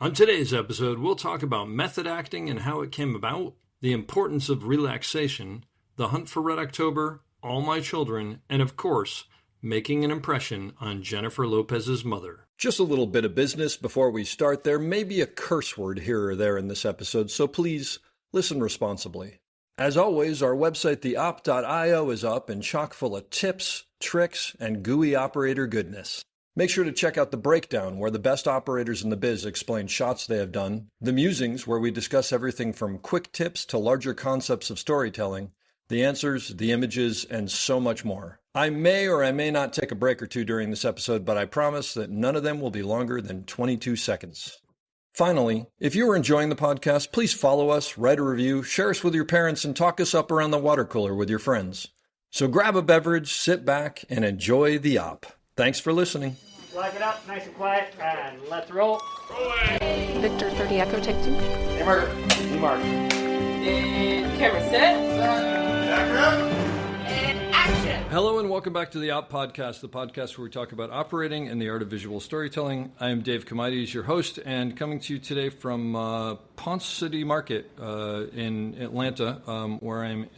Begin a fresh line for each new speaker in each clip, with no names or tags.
On today's episode, we'll talk about method acting and how it came about, the importance of relaxation, the hunt for Red October, All My Children, and of course, making an impression on Jennifer Lopez's mother. Just a little bit of business before we start. There may be a curse word here or there in this episode, so please listen responsibly. As always, our website, theop.io, is up and chock full of tips, tricks, and gooey operator goodness. Make sure to check out The Breakdown, where the best operators in the biz explain shots they have done, The Musings, where we discuss everything from quick tips to larger concepts of storytelling, the answers, the images, and so much more. I may or I may not take a break or two during this episode, but I promise that none of them will be longer than 22 seconds. Finally, if you are enjoying the podcast, please follow us, write a review, share us with your parents, and talk us up around the water cooler with your friends. So grab a beverage, sit back, and enjoy the op. Thanks for listening.
Lock it up, nice and quiet, and let's roll.
Rolling. Victor 30 Echo, take 2.
Hey, Mark. Hey, Mark.
And camera set. And action.
Hello and welcome back to the Op Podcast, the podcast where we talk about operating and the art of visual storytelling. I am Dave Comides, your host, and coming to you today from Ponce City Market in Atlanta, where I'm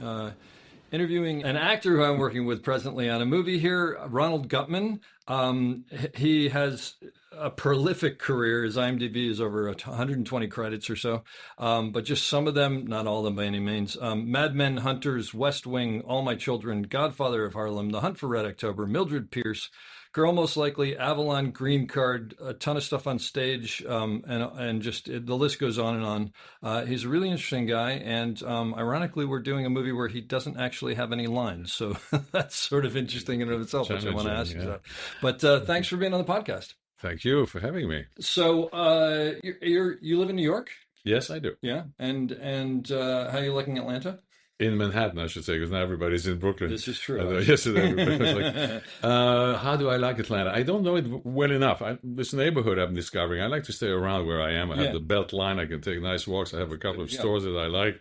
interviewing an actor who I'm working with presently on a movie here, Ronald Guttman. He has a prolific career. His IMDb is over 120 credits or so, but just some of them, not all of them by any means. Mad Men, Hunters, West Wing, All My Children, Godfather of Harlem, The Hunt for Red October, Mildred Pierce, Girl Most Likely, Avalon, Green Card, a ton of stuff on stage, and just the list goes on and on. He's a really interesting guy, and ironically, we're doing a movie where he doesn't actually have any lines, so that's sort of interesting in and of itself, which I want to ask you about. But thanks for being on the podcast.
Thank you for having me.
So you live in New York?
Yes, I do.
Yeah, and how are you liking Atlanta?
In Manhattan, I should say, because now everybody's in Brooklyn.
This is true.
Yesterday, everybody was like, how do I like Atlanta? I don't know it well enough. This neighborhood I'm discovering, I like to stay around where I am. I have the belt line. I can take nice walks. I have a couple of stores that I like.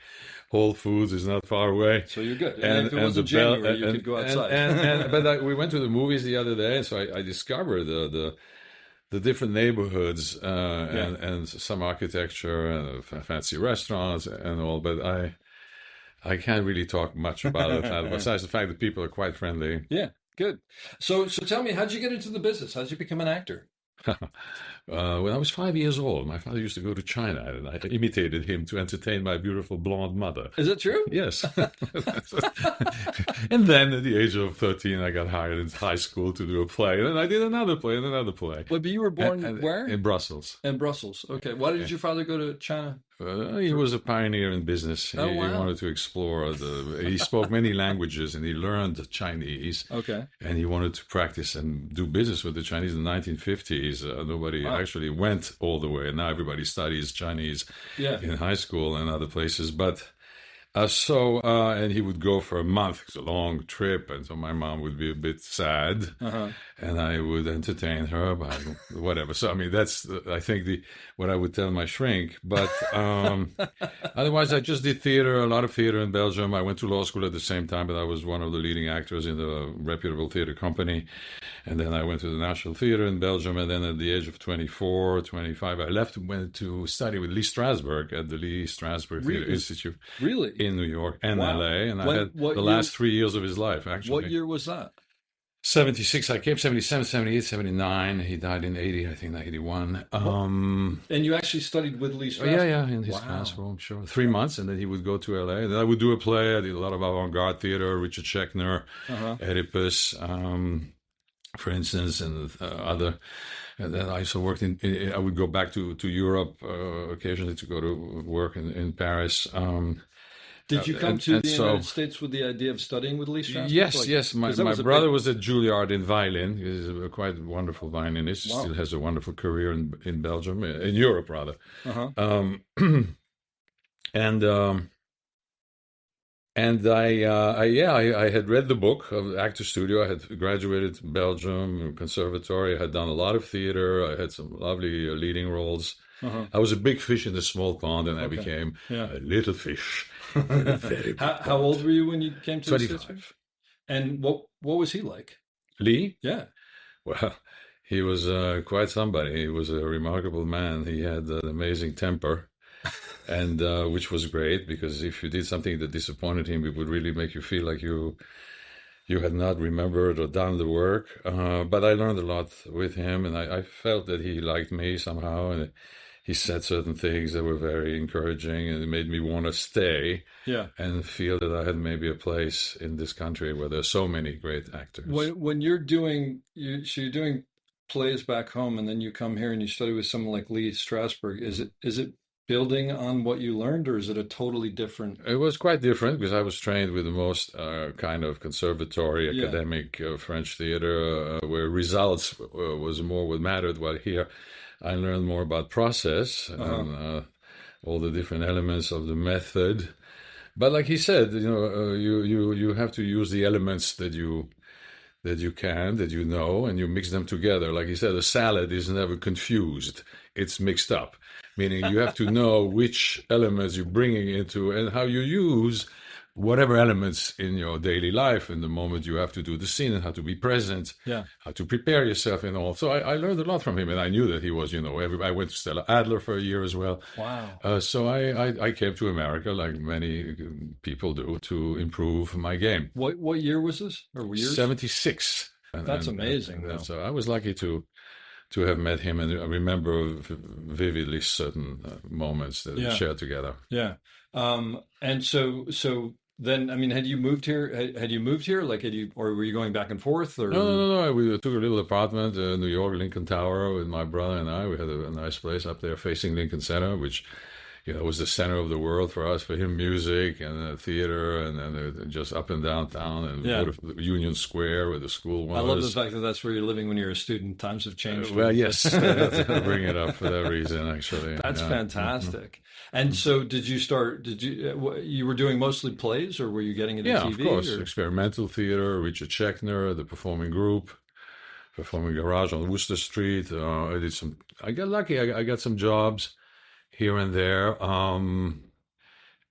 Whole Foods is not far away.
So you're good. And if it wasn't January, you could go outside.
But we went to the movies the other day, and so I discovered the different neighborhoods and some architecture and fancy restaurants and all. But I can't really talk much about it, besides the fact that people are quite friendly.
Yeah, good. So tell me, how'd you get into the business? How'd you become an actor?
When I was 5 years old, my father used to go to China, and I imitated him to entertain my beautiful blonde mother.
Is that true?
Yes. And then at the age of 13, I got hired in high school to do a play, and then I did another play and another play.
But you were born where?
In Brussels.
In Brussels. Okay. Why did your father go to China?
He was a pioneer in business.
Oh, wow.
He wanted to explore. He spoke many languages, and he learned Chinese.
Okay.
And he wanted to practice and do business with the Chinese in the 1950s. Nobody actually went all the way. Now everybody studies Chinese in high school and other places. But and he would go for a month. It's a long trip, and so my mom would be a bit sad, and I would entertain her by whatever. So I mean, that's I think what I would tell my shrink. But otherwise, I just did theater, a lot of theater in Belgium. I went to law school at the same time, but I was one of the leading actors in the reputable theater company. And then I went to the National Theater in Belgium, and then at the age of 24, 25, I left and went to study with Lee Strasberg at the Lee Strasberg Theater Institute.
Really?
In New York and LA, and I had the last 3 years of his life, actually.
What year was that?
76, I came, 77, 78, 79. He died in 80, I think, 81.
And you actually studied with Lee Strasberg?
Yeah, in his classroom, sure. 3 months, and then he would go to LA. And then I would do a play. I did a lot of avant-garde theater, Richard Schechner, Oedipus, for instance, and other. And then I also worked I would go back to Europe occasionally to go to work in Paris.
Did you come to the United States with the idea of studying with Lee Strasberg?
Yes. My brother was at Juilliard in violin. He's a quite wonderful violinist. Wow. Still has a wonderful career in Belgium, in Europe rather. And I had read the book of Actor Studio. I had graduated Belgium Conservatory. I had done a lot of theater. I had some lovely leading roles. I was a big fish in a small pond, and I became a little fish. Very
how old were you when you came to
25.
the States? And what was he like?
Lee?
Yeah.
Well, He was quite somebody. He was a remarkable man. He had an amazing temper, and which was great because if you did something that disappointed him, it would really make you feel like you had not remembered or done the work. But I learned a lot with him, and I felt that he liked me somehow, and he said certain things that were very encouraging, and it made me want to stay.
Yeah.
And feel that I had maybe a place in this country where there's so many great actors.
When you're doing plays back home, and then you come here and you study with someone like Lee Strasberg, is it building on what you learned, or is it a totally different?
It was quite different because I was trained with the most kind of conservatory academic French theater, where results was more what mattered. While here, I learned more about process and all the different elements of the method. But like he said, you have to use the elements that you know, and you mix them together. Like he said, a salad is never confused; it's mixed up. Meaning you have to know which elements you're bringing into and how you use whatever elements in your daily life in the moment you have to do the scene and how to be present, how to prepare yourself and all. So I learned a lot from him, and I knew that he was, I went to Stella Adler for a year as well.
Wow.
So I came to America, like many people do, to improve my game.
What year was this? Or years?
76.
That's amazing.
So I was lucky to have met him, and I remember vividly certain moments that we shared together.
Yeah. And so then, I mean, had you moved here? Like, or were you going back and forth? Or?
No. We took a little apartment in New York, Lincoln Tower, with my brother and I. We had a nice place up there facing Lincoln Center, which was the center of the world for us. For him, music and theater, and then just up and downtown, and go to Union Square where the school was.
I love the fact that that's where you're living when you're a student. Times have changed.
Well, yes, I'll bring it up for that reason. Actually,
that's fantastic. Mm-hmm. And so, you were doing mostly plays, or were you getting into TV?
Yeah, of course, experimental theater. Richard Schechner, the Performing Group, Performing Garage on Worcester Street. I got lucky. I got some jobs here and there, and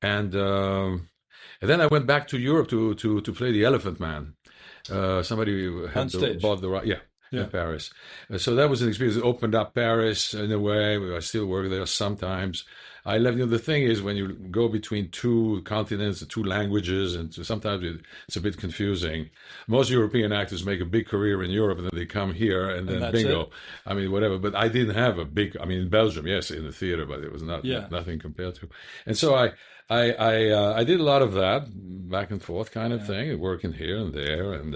then I went back to Europe to play the Elephant Man. Somebody had bought the right, in Paris. So that was an experience. It opened up Paris in a way. I still work there sometimes. I left. The thing is, when you go between two continents, two languages, and sometimes it's a bit confusing. Most European actors make a big career in Europe, and then they come here, and then bingo. It? I mean, whatever. But I didn't have a big. I mean, in Belgium, yes, in the theater, but it was nothing compared to. And so I did a lot of that back and forth kind of thing, working here and there, and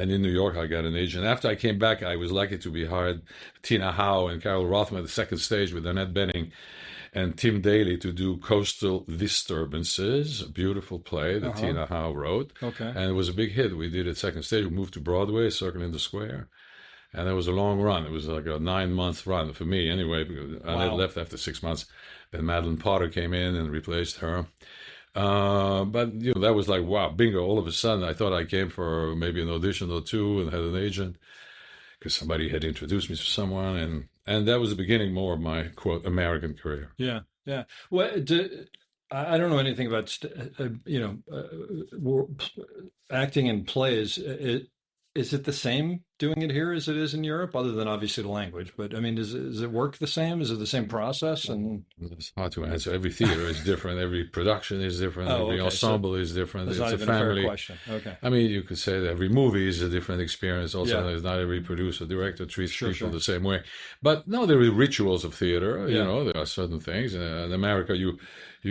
in New York, I got an agent. After I came back, I was lucky to be hired, Tina Howe and Carol Rothman at the second stage with Annette Bening and Tim Daly to do Coastal Disturbances, a beautiful play that Tina Howe wrote.
Okay.
And it was a big hit. We did it second stage. We moved to Broadway, Circle in the Square. And it was a long run. It was like a 9-month run for me anyway, because Annette left after 6 months. Then Madeline Potter came in and replaced her. But that was like, wow, bingo. All of a sudden, I thought I came for maybe an audition or two and had an agent because somebody had introduced me to someone. And that was the beginning more of my, quote, American career.
Yeah. Well, I don't know anything about, acting in plays. Is it the same doing it here as it is in Europe, other than obviously the language? But I mean, does it work the same? Is it the same process? And
it's hard to answer. Every theater is different. Every production is different. Every ensemble is different.
It's not even
family.
A fair question. Okay.
I mean, you could say that every movie is a different experience. Also, not every producer, director treats people the same way. But no, there are rituals of theater. There are certain things. In America, you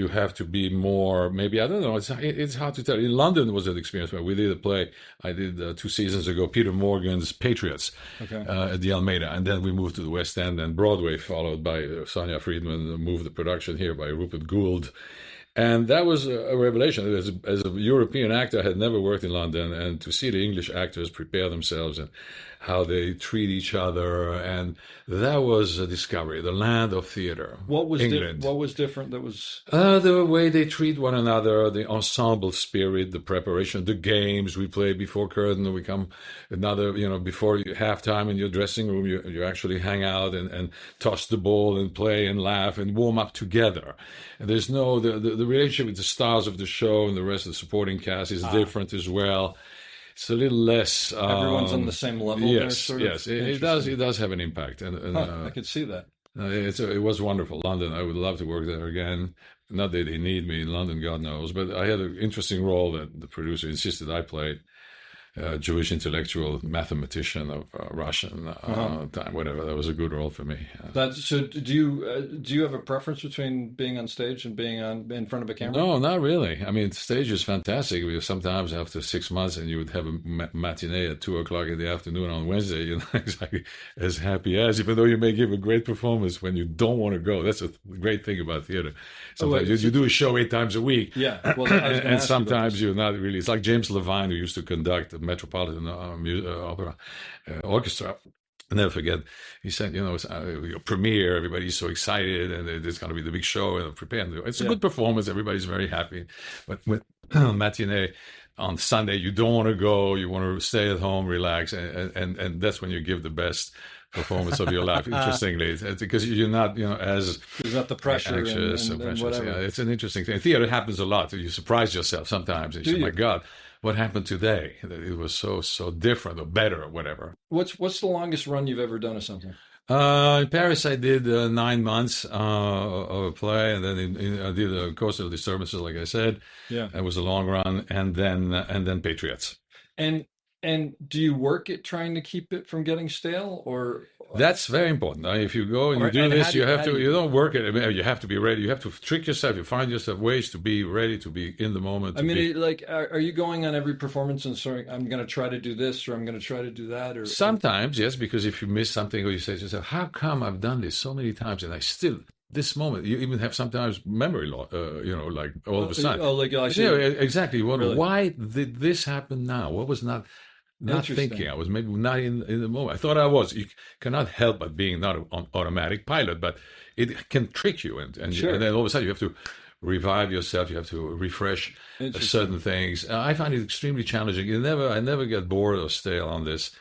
have to be more, maybe, I don't know, it's hard to tell. In London was an experience where we did a play I did 2 seasons ago, Peter Morgan's Patriots, at the Almeida. And then we moved to the West End, and Broadway followed by Sonia Friedman, moved the production here by Rupert Gould. And that was a revelation. As a European actor, I had never worked in London, and to see the English actors prepare themselves and how they treat each other, and that was a discovery. The land of theater.
What was
England?
What was different? That was
the way they treat one another, the ensemble spirit, the preparation, the games we play before curtain. We come another, before halftime in your dressing room, you actually hang out and toss the ball and play and laugh and warm up together. And there's the relationship with the stars of the show and the rest of the supporting cast is different as well. it's a little less.
Everyone's on the same level. There,
Yes,
sort
yes,
of?
it does. It does have an impact, and
I could see that.
it was wonderful. London, I would love to work there again. Not that they need me in London, God knows, but I had an interesting role that the producer insisted I played. Jewish intellectual mathematician of Russian time, whatever. That was a good role for me.
So do you have a preference between being on stage and being in front of a camera?
No, not really. I mean, stage is fantastic because sometimes after 6 months and you would have a matinee at 2:00 in the afternoon on Wednesday, you're not exactly as happy as, even though you may give a great performance when you don't want to go. That's a great thing about theater. Sometimes you do a show 8 times a week.
Yeah. Well,
and sometimes you're not really. It's like James Levine, who used to conduct the Metropolitan Opera Orchestra. I'll never forget, he said, it's your premiere, everybody's so excited, and it's going to be the big show, and prepare. It's a good performance, everybody's very happy. But with matinee on Sunday, you don't want to go, you want to stay at home, relax, and that's when you give the best performance of your life. Interestingly, it's because you're not, as
there's not the pressure
anxious
and
precious.
whatever.
Yeah, it's an interesting thing. Theater happens a lot. You surprise yourself sometimes. And you say, my God, what happened today? It was so different or better or whatever.
What's the longest run you've ever done of something?
In Paris, I did 9 months of a play, and then I did Coastal Disturbances, like I said.
Yeah,
it was a long run, and then Patriots.
And do you work at trying to keep it from getting stale, or
that's very important. If you go and you do this, you have to. You don't work it. You have to be ready. You have to trick yourself. You find yourself ways to be ready, to be in the moment.
I mean, are you going on every performance and saying, "I'm going to try to do this," or "I'm going to try to do that"? Or
sometimes, yes, because if you miss something, or you say to yourself, "How come I've done this so many times and I still?" This moment, you even have sometimes memory loss. Like all of a sudden.
Oh, like I see.
Exactly. You wonder,
Really?
why did this happen now? What was not thinking? I was maybe not in the moment. I thought I was. You cannot help but being not an automatic pilot, but it can trick you, and then all of a sudden you have to revive yourself. You have to refresh certain things. I find it extremely challenging. I never get bored or stale on this.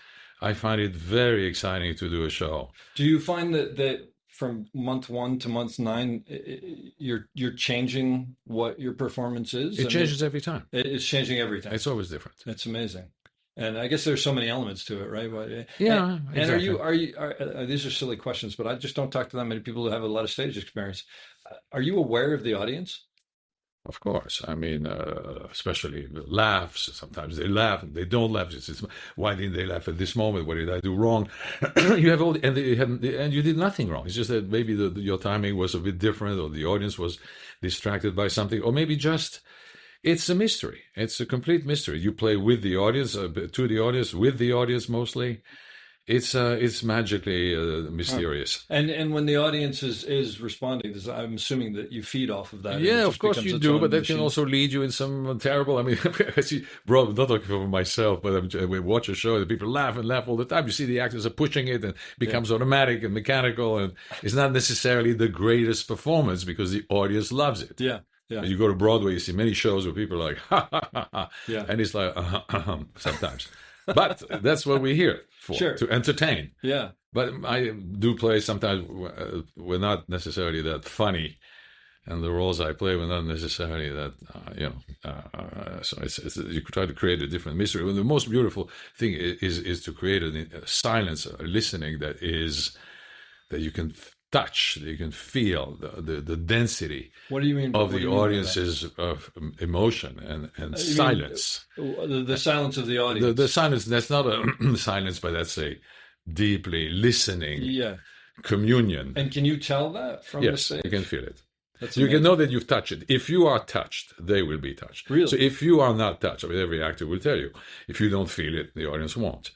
I find it very exciting to do a show.
Do you find that from month 1 to month 9, you're changing what your performance is?
It changes every time.
It's changing every time.
It's always different.
That's amazing. And I guess there's so many elements to it, right?
Yeah.
And
exactly.
are these are silly questions, but I just don't talk to that many people who have a lot of stage experience. Are you aware of the audience?
Of course. I mean, especially laughs. Sometimes they laugh and they don't laugh. It's, why didn't they laugh at this moment? What did I do wrong? You have and you did nothing wrong. It's just that maybe your timing was a bit different, or the audience was distracted by something, or maybe just it's a mystery. It's a complete mystery. You play with the audience, to the audience, with the audience mostly. It's magically mysterious.
And when the audience is responding, I'm assuming that you feed off of that.
Yeah, of course you do, but that can also lead you in some terrible. I mean, I'm not talking for myself, but we watch a show, and people laugh and laugh all the time. You see the actors are pushing it, and it becomes automatic and mechanical, and it's not necessarily the greatest performance because the audience loves it.
Yeah. Yeah.
You go to Broadway, you see many shows where people are like, ha, ha, ha, ha.
Yeah.
And it's like, sometimes. But that's what we're here for, to entertain.
Yeah.
But I do play sometimes, we're not necessarily that funny, and the roles I play were not necessarily that, so you try to create a different mystery. Well, the most beautiful thing is to create a silence, a listening that you can touch, you can feel the density.
What do you mean
of the audience's emotion and silence?
The silence of the audience.
The silence, that's not a silence, but that's a deeply listening communion.
And can you tell that from the stage?
Yes, you can feel it.
That's
you
amazing.
can know that you've touched it. If you are touched, they will be touched.
Really?
So if you are not touched, I mean, every actor will tell you, if you don't feel it, the audience won't.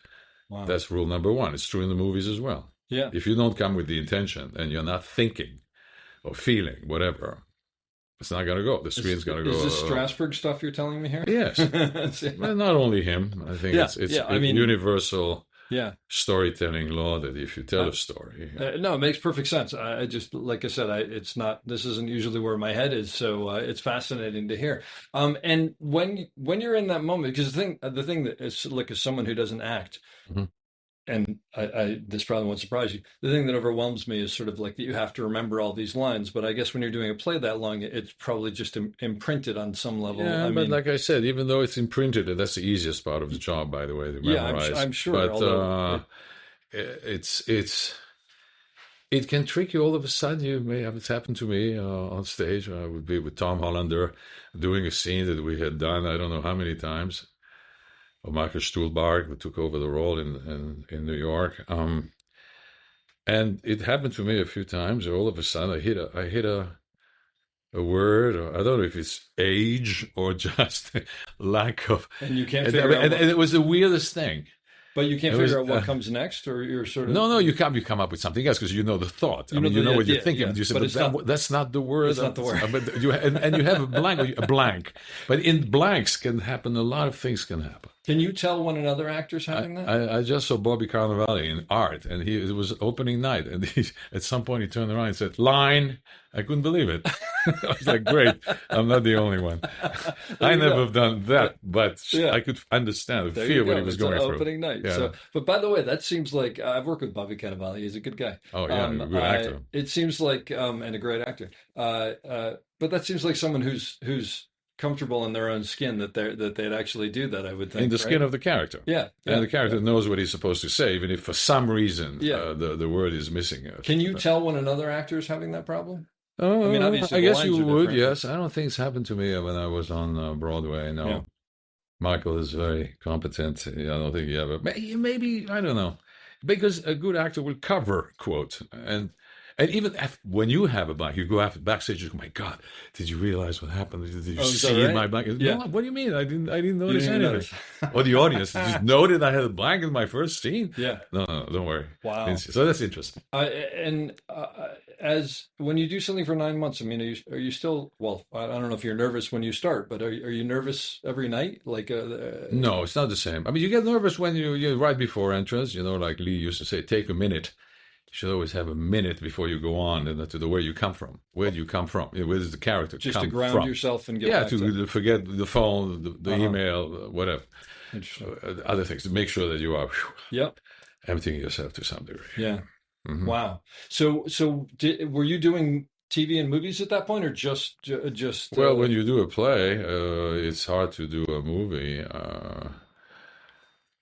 Wow.
That's rule number 1. It's true in the movies as well.
Yeah.
If you don't come with the intention and you're not thinking or feeling, whatever, it's not going to go. The screen's going to go.
Is this Strasberg stuff you're telling me here?
Yes. Well, not only him. I think it's universal storytelling law that if you tell a story.
No, it makes perfect sense. I just, like I said, it's not, this isn't usually where my head is. So it's fascinating to hear. And when you're in that moment, because the thing that is like, as someone who doesn't act, and this probably won't surprise you. The thing that overwhelms me is sort of like that you have to remember all these lines. But I guess when you're doing a play that long, it's probably just imprinted on some level.
Yeah,
I
but
mean,
like I said, even though it's imprinted, that's the easiest part of the job, by the way, to
yeah,
memorize.
I'm sure.
But
Although
it can trick you all of a sudden. You may have it's happened to me on stage. I would be with Tom Hollander doing a scene that we had done I don't know how many times. Or Michael Stuhlbarg, who took over the role in New York. And it happened to me a few times. All of a sudden, I hit a word, or I don't know if it's age or just lack of.
and you can't
And,
figure out.
and it was the weirdest thing.
But you can't
It was,
figure out what comes next, or you're sort of
No, you come up with something else because you know the thought.
You
I mean,
know
you know
the
what you're
idea,
thinking.
yeah.
And you say,
But
but
it's not-
that's not the word.
it's not the word.
But you and you have a blank. But in blanks can happen. A lot of things can happen.
Can you tell when another actor's having that?
I just saw Bobby Cannavale in Art, and it was opening night, and at some point he turned around and said, "Line." I couldn't believe it. I was like, "Great, I'm not the only one." I never have done that, but
Yeah.
I could understand,
There
feel
you
what
go.
he was
It's
going through.
opening night.
Yeah.
So, but by the way, that seems like I've worked with Bobby Cannavale. He's a good guy.
Oh yeah, a good actor.
It seems like and a great actor. But that seems like someone who's comfortable in their own skin that they'd actually do that. I would think
In the skin
right?
of the character.
Yeah,
And
yeah,
the character
yeah.
knows what he's supposed to say, even if for some reason
Yeah.
the word is missing.
Can you tell when another actor is having that problem?
Oh,
I mean, obviously
I
the
guess
lines
you
are
would.
different.
Yes, I don't think it's happened to me when I was on Broadway. No,
Yeah.
Michael is very competent. I don't think he ever. Maybe I don't know, because a good actor will cover quote and even when you have a blank, you go after backstage. You go, "My God, did you realize what happened? Did you
is that
see
right?
my blank?"
Yeah.
No, what do you mean? I didn't notice
didn't
anything.
notice.
Or the audience just noted I had a blank in my first scene.
Yeah.
No, don't worry.
Wow.
So that's interesting.
As when you do something for 9 months, I mean, are you still? Well, I don't know if you're nervous when you start, but are you nervous every night? Like,
No, it's not the same. I mean, you get nervous when you right before entrance. You know, like Lee used to say, take a minute. You should always have a minute before you go on and to the where you come from. Where do you come from? Where does the character
just
come
to ground
from?
yourself and get
Yeah,
back
to forget the phone, the email, whatever.
Interesting.
Other things to make sure that you are
Yep.
emptying yourself to some degree.
Yeah.
Mhm.
Wow. So were you doing TV and movies at that point, or just?
Well, when you do a play, it's hard to do a movie.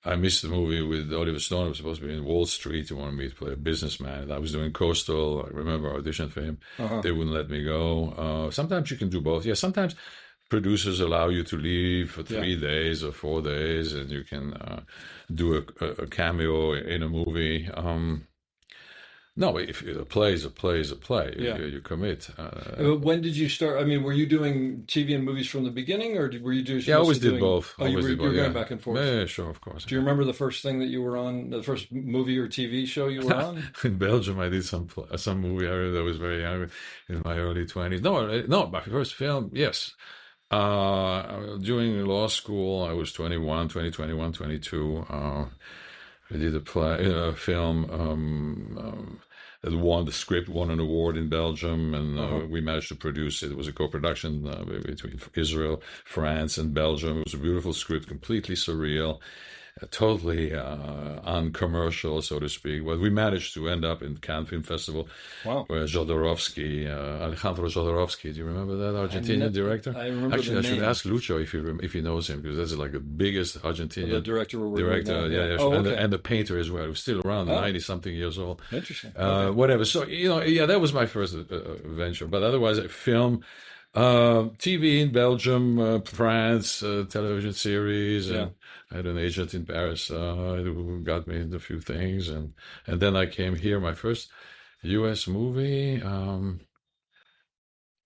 I missed the movie with Oliver Stone. I was supposed to be in Wall Street. He wanted me to play a businessman. I was doing Coastal. I remember I auditioned for him. They wouldn't let me go. Sometimes you can do both. Yeah, sometimes producers allow you to leave for 3 days or 4 days, and you can do a cameo in a movie. No, if a play is a play is a play.
Yeah.
You commit.
When did you start? I mean, were you doing TV and movies from the beginning, or were you just
Yeah, I always
mostly
did
doing?
both.
Oh, you
Always
were,
did
you were
both,
going
yeah.
back and forth.
Yeah, sure, of course.
Do you remember the first thing that you were on? The first movie or TV show you were on?
In Belgium, I did some movie. I was very young, in my early 20s. No, my first film, yes. During law school, I was 21, 21, 22. I did a film that won the script, won an award in Belgium, and we managed to produce it. It was a co-production between Israel, France, and Belgium. It was a beautiful script, completely surreal. Totally uncommercial, so to speak. Well, we managed to end up in Cannes Film Festival,
Wow.
where Alejandro Jodorowsky, do you remember that Argentinian director?
I remember
Actually,
the
I should
name.
ask Lucho if he knows him, because that's like the biggest Argentinian
The director we're working with
director.
now,
Yeah.
Oh,
and,
okay.
and the painter as well. He was still around, 90-something years old.
Interesting.
Whatever. So, that was my first venture. But otherwise, film, TV in Belgium, France, television series. And I had an agent in Paris who got me into a few things. And then I came here. My first U.S. movie,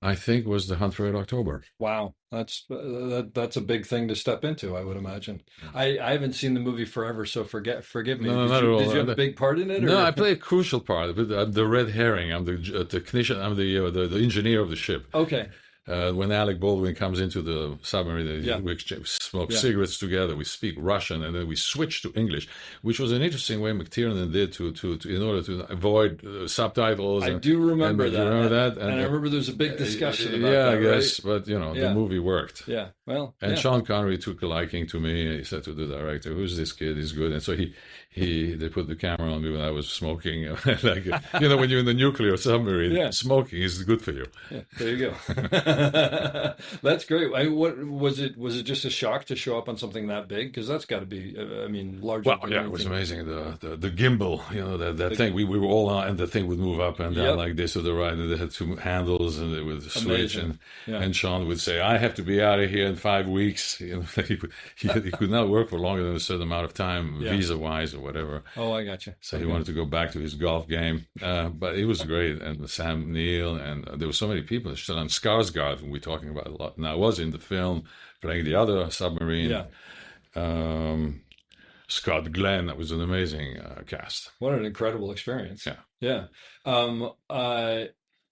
I think, was The Hunt for Red October.
Wow, that's a big thing to step into, I would imagine. I haven't seen the movie forever, so forgive me.
No,
did
not
you,
at all.
Did you have a big part in it?
No,
or?
I play a crucial part. I'm the red herring. I'm the technician. I'm the engineer of the ship.
Okay.
when Alec Baldwin comes into the submarine,
Yeah.
we smoke cigarettes together, we speak Russian, and then we switch to English, which was an interesting way McTiernan did to in order to avoid subtitles.
I do remember that.
You remember that?
And I remember there was a big discussion about
yeah,
that,
I guess,
right?
but the movie worked.
Yeah, well,
And Sean Connery took a liking to me. He said to the director, "Who's this kid? He's good." And so they put the camera on me when I was smoking. Like when you're in the nuclear submarine, smoking is good for you.
Yeah, there you go. That's great. What was it? Was it just a shock to show up on something that big? Because that's got to be, larger.
Well, yeah, it was amazing. The gimbal, that thing. We were all on, and the thing would move up and down like this to the right, and they had two handles, and it would switch. And Sean would say, "I have to be out of here in 5 weeks." He could not work for longer than a certain amount of time, visa-wise or whatever.
Oh, I got you.
So he wanted to go back to his golf game, but it was great. And Sam Neill, and there were so many people. Stellan Skarsgård, we're talking about a lot. Now, I was in the film playing the other submarine. Scott Glenn. That was an amazing cast.
What an incredible experience.
Yeah.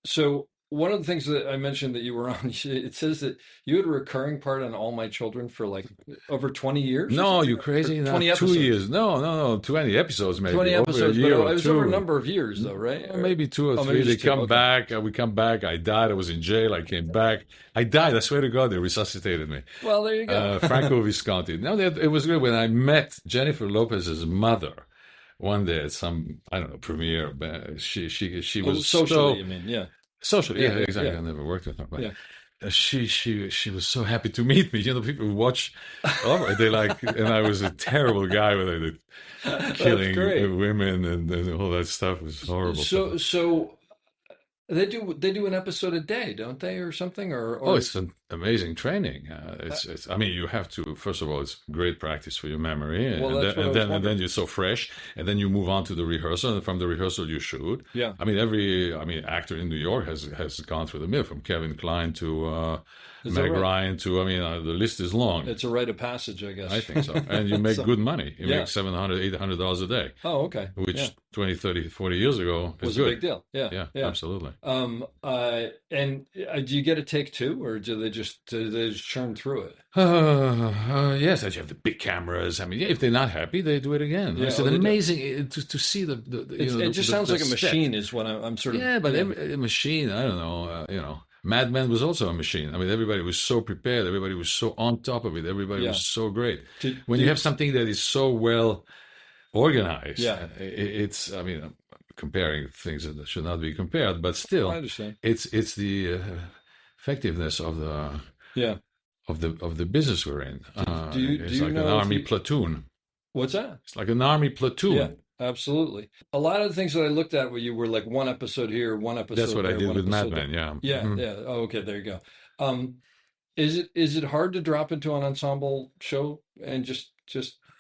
So one of the things that I mentioned that you were on, it says that you had a recurring part on All My Children for like over 20 years?
No, you crazy?
20
episodes. 2 years. No, 20 episodes maybe.
20 episodes,
but
it was over a number of years though, right?
Well, maybe 2 or 3. They come back. We come back. I died. I was in jail. I came back. I died. I swear to God, they resuscitated me.
Well, there you go.
Franco Visconti. No, it was good when I met Jennifer Lopez's mother. One day at some, I don't know, premiere. She was
socially, you mean,
Socially, exactly. I never worked with her, but she was so happy to meet me. People who watch, they like, and I was a terrible guy when I did killing women and all that stuff. It was horrible.
So they do an episode a day, don't they, or something? Or
it's an amazing training. It's. I mean, you have to. First of all, it's great practice for your memory, and then you're so fresh, and then you move on to the rehearsal, and from the rehearsal you shoot.
Yeah.
I mean, every actor in New York has gone through the mill, from Kevin Kline to Meg Ryan to. The list is long.
It's a rite of passage, I guess.
I think so, and you make good money. You make $700, $800 a day.
Oh, okay.
Which 20, 30, 40 years ago
was
good.
A big deal. Yeah,
Absolutely.
And do you get a take two, or do they just churn through it?
Yes, you have the big cameras. I mean, if they're not happy, they do it again. It's amazing to see
it just sounds like a machine is what I'm sort of.
Yeah, but a machine. I don't know. Mad Men was also a machine. I mean, everybody was so prepared. Everybody was so on top of it. Everybody was so great. When you have something that is so well organized, it's. I mean, I'm comparing things that should not be compared, but still,
I understand.
It's the effectiveness of the of the business we're in. It's like an army platoon.
What's that?
It's like an army platoon.
Yeah, absolutely. A lot of the things that I looked at where you were like one episode here, one episode
That's what
there,
I did with Mad Men, yeah.
Yeah, Oh, okay, there you go. Is it hard to drop into an ensemble show and just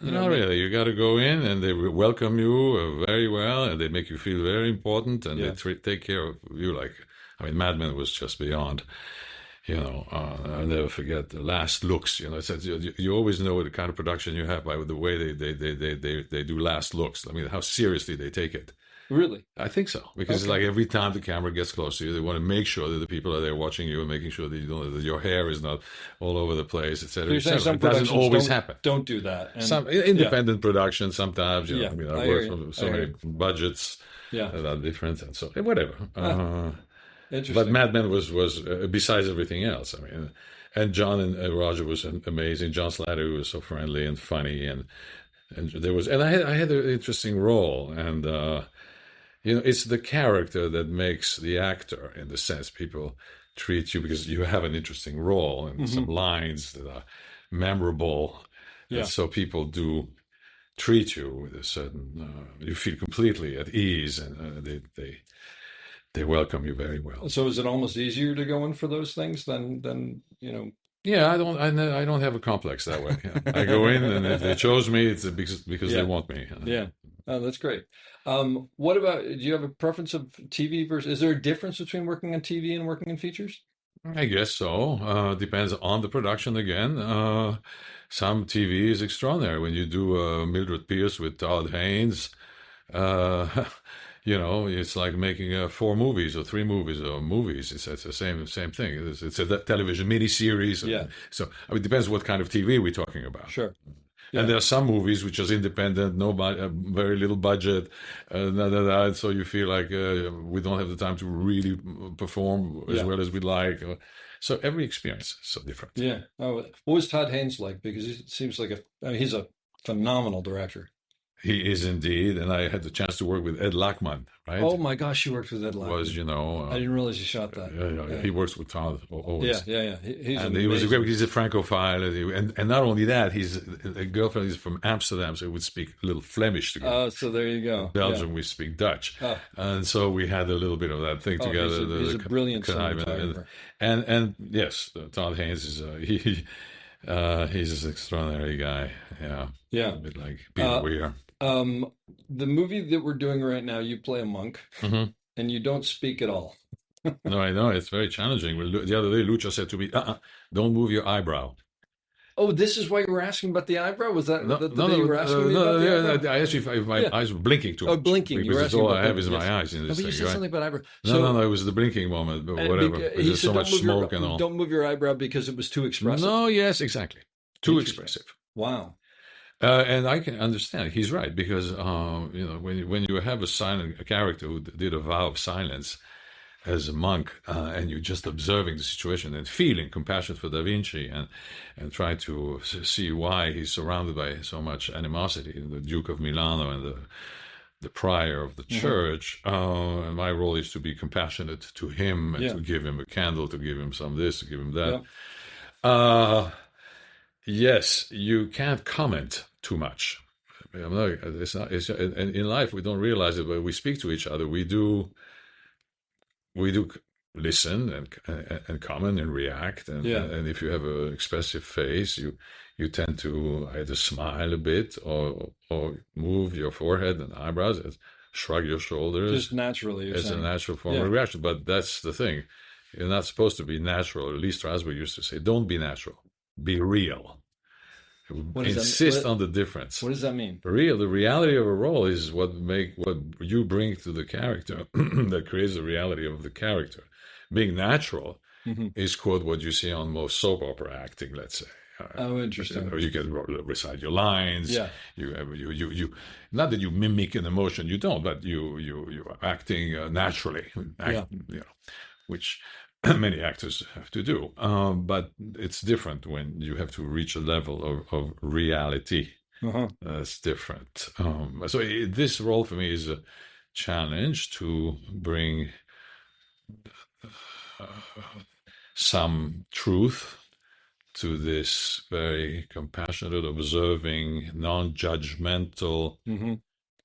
Not really. You got to go in, and they welcome you very well, and they make you feel very important, and they take care of you. Mad Men was just beyond. I'll never forget the last looks. You always know the kind of production you have by the way they do last looks. I mean, how seriously they take it.
Really?
I think so, because it's like every time the camera gets close to you, they want to make sure that the people are there watching you and making sure that that your hair is not all over the place, etc.
So
it doesn't always happen.
Don't do that. And,
some independent production sometimes. I work for so many budgets that are different, and so whatever. But Mad Men was besides everything else. I mean, and John and Roger was amazing. John Slattery was so friendly and funny, and there was, and I had an interesting role, and it's the character that makes the actor, in the sense people treat you because you have an interesting role and some lines that are memorable, and so people do treat you with a certain. You feel completely at ease, and they welcome you very well.
So is it almost easier to go in for those things than
Yeah, I don't have a complex that way. I go in, and if they chose me, it's because they want me.
Yeah, oh, that's great. What about? Do you have a preference of TV versus? Is there a difference between working on TV and working in features?
I guess so. Depends on the production again. Some TV is extraordinary when you do Mildred Pierce with Todd Haynes. It's like making 4 movies or 3 movies or movies. It's the same thing. It's a television miniseries.
Yeah.
So it depends what kind of TV we're talking about.
Sure.
And there are some movies which are independent, very little budget, so you feel like we don't have the time to really perform as well as we'd like. So every experience is so different.
Yeah. Oh, what was Todd Haynes like? Because he seems like he's a phenomenal director.
He is indeed, and I had the chance to work with Ed Lachman, right?
Oh my gosh, you worked with Ed Lachman.
I
didn't realize you shot that.
Yeah. He works with Todd always.
Yeah. He's
and
amazing.
he was a great. He's a Francophile, and not only that, his girlfriend is from Amsterdam, so we would speak a little Flemish together.
Oh, so there you go.
Belgium, we speak Dutch, and so we had a little bit of that thing together.
He's a brilliant cinematographer.
And yes, Todd Haynes is he's an extraordinary guy. Yeah, a bit like Peter Weir.
The movie that we're doing right now, you play a monk, and you don't speak at all.
No, I know it's very challenging. The other day, Lucha said to me, "Don't move your eyebrow."
Oh, this is why you were asking about the eyebrow? Was that the day you were asking me about the eyebrow?
I asked you if my eyes were blinking too much.
Oh, blinking.
Because that's all I have is my eyes in this
but
thing.
you said something about eyebrow.
No, it was the blinking moment, but whatever. There's so much smoke and all.
Don't move your eyebrow because it was too expressive.
No, yes, exactly. Too expressive.
Wow.
And I can understand. He's right, because when you have a character who did a vow of silence as a monk, and you're just observing the situation and feeling compassion for Da Vinci and try to see why he's surrounded by so much animosity, the Duke of Milano and the prior of the church. And my role is to be compassionate to him and to give him a candle, to give him some this, to give him that. Yes, you can't comment too much. In life, we don't realize it, but we speak to each other. We do listen and comment and react. And if you have an expressive face, you tend to either smile a bit or move your forehead and eyebrows, shrug your shoulders.
Just naturally.
It's a natural form of reaction. But that's the thing. You're not supposed to be natural. Lee Strasberg used to say, don't be natural. Be real. Insist on the difference.
What does that mean?
The reality of a role is what you bring to the character that creates the reality of the character. Being natural is, quote, what you see on most soap opera acting, let's say.
Oh, interesting.
You can recite your lines. Yeah. You not that you mimic an emotion, you don't, but you are acting naturally. Which many actors have to do, but it's different when you have to reach a level of reality. That's different. So this role for me is a challenge to bring some truth to this very compassionate, observing, non-judgmental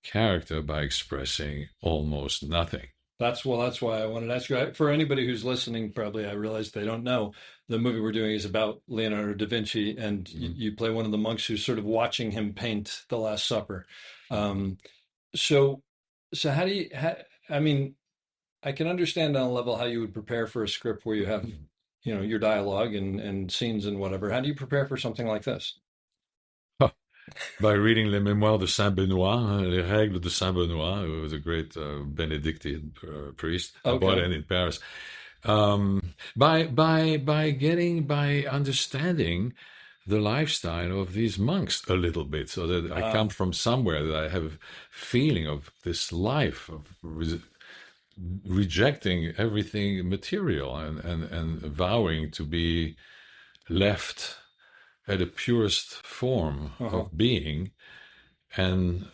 character by expressing almost nothing.
That's why I wanted to ask you. For anybody who's listening, probably I realize they don't know, the movie we're doing is about Leonardo da Vinci, and you play one of the monks who's sort of watching him paint The Last Supper. So how do you? I can understand on a level how you would prepare for a script where you have, your dialogue and scenes and whatever. How do you prepare for something like this?
By reading Les Mémoires de Saint Benoît, Les Règles de Saint Benoît, who was a great Benedictine priest, born in Paris. By understanding the lifestyle of these monks a little bit, so that I come from somewhere that I have a feeling of this life of rejecting everything material and vowing to be left at the purest form of being, and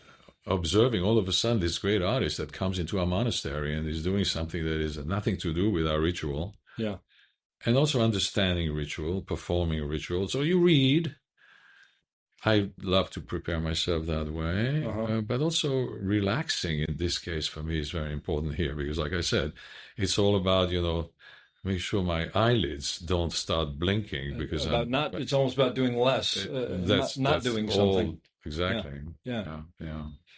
observing all of a sudden this great artist that comes into our monastery and is doing something that is nothing to do with our ritual.
Yeah.
And also understanding ritual, performing ritual. So you read. I love to prepare myself that way, but also relaxing in this case for me is very important here, because like I said, it's all about, make sure my eyelids don't start blinking, because
it's almost about doing less, not doing something.
Exactly.
Yeah.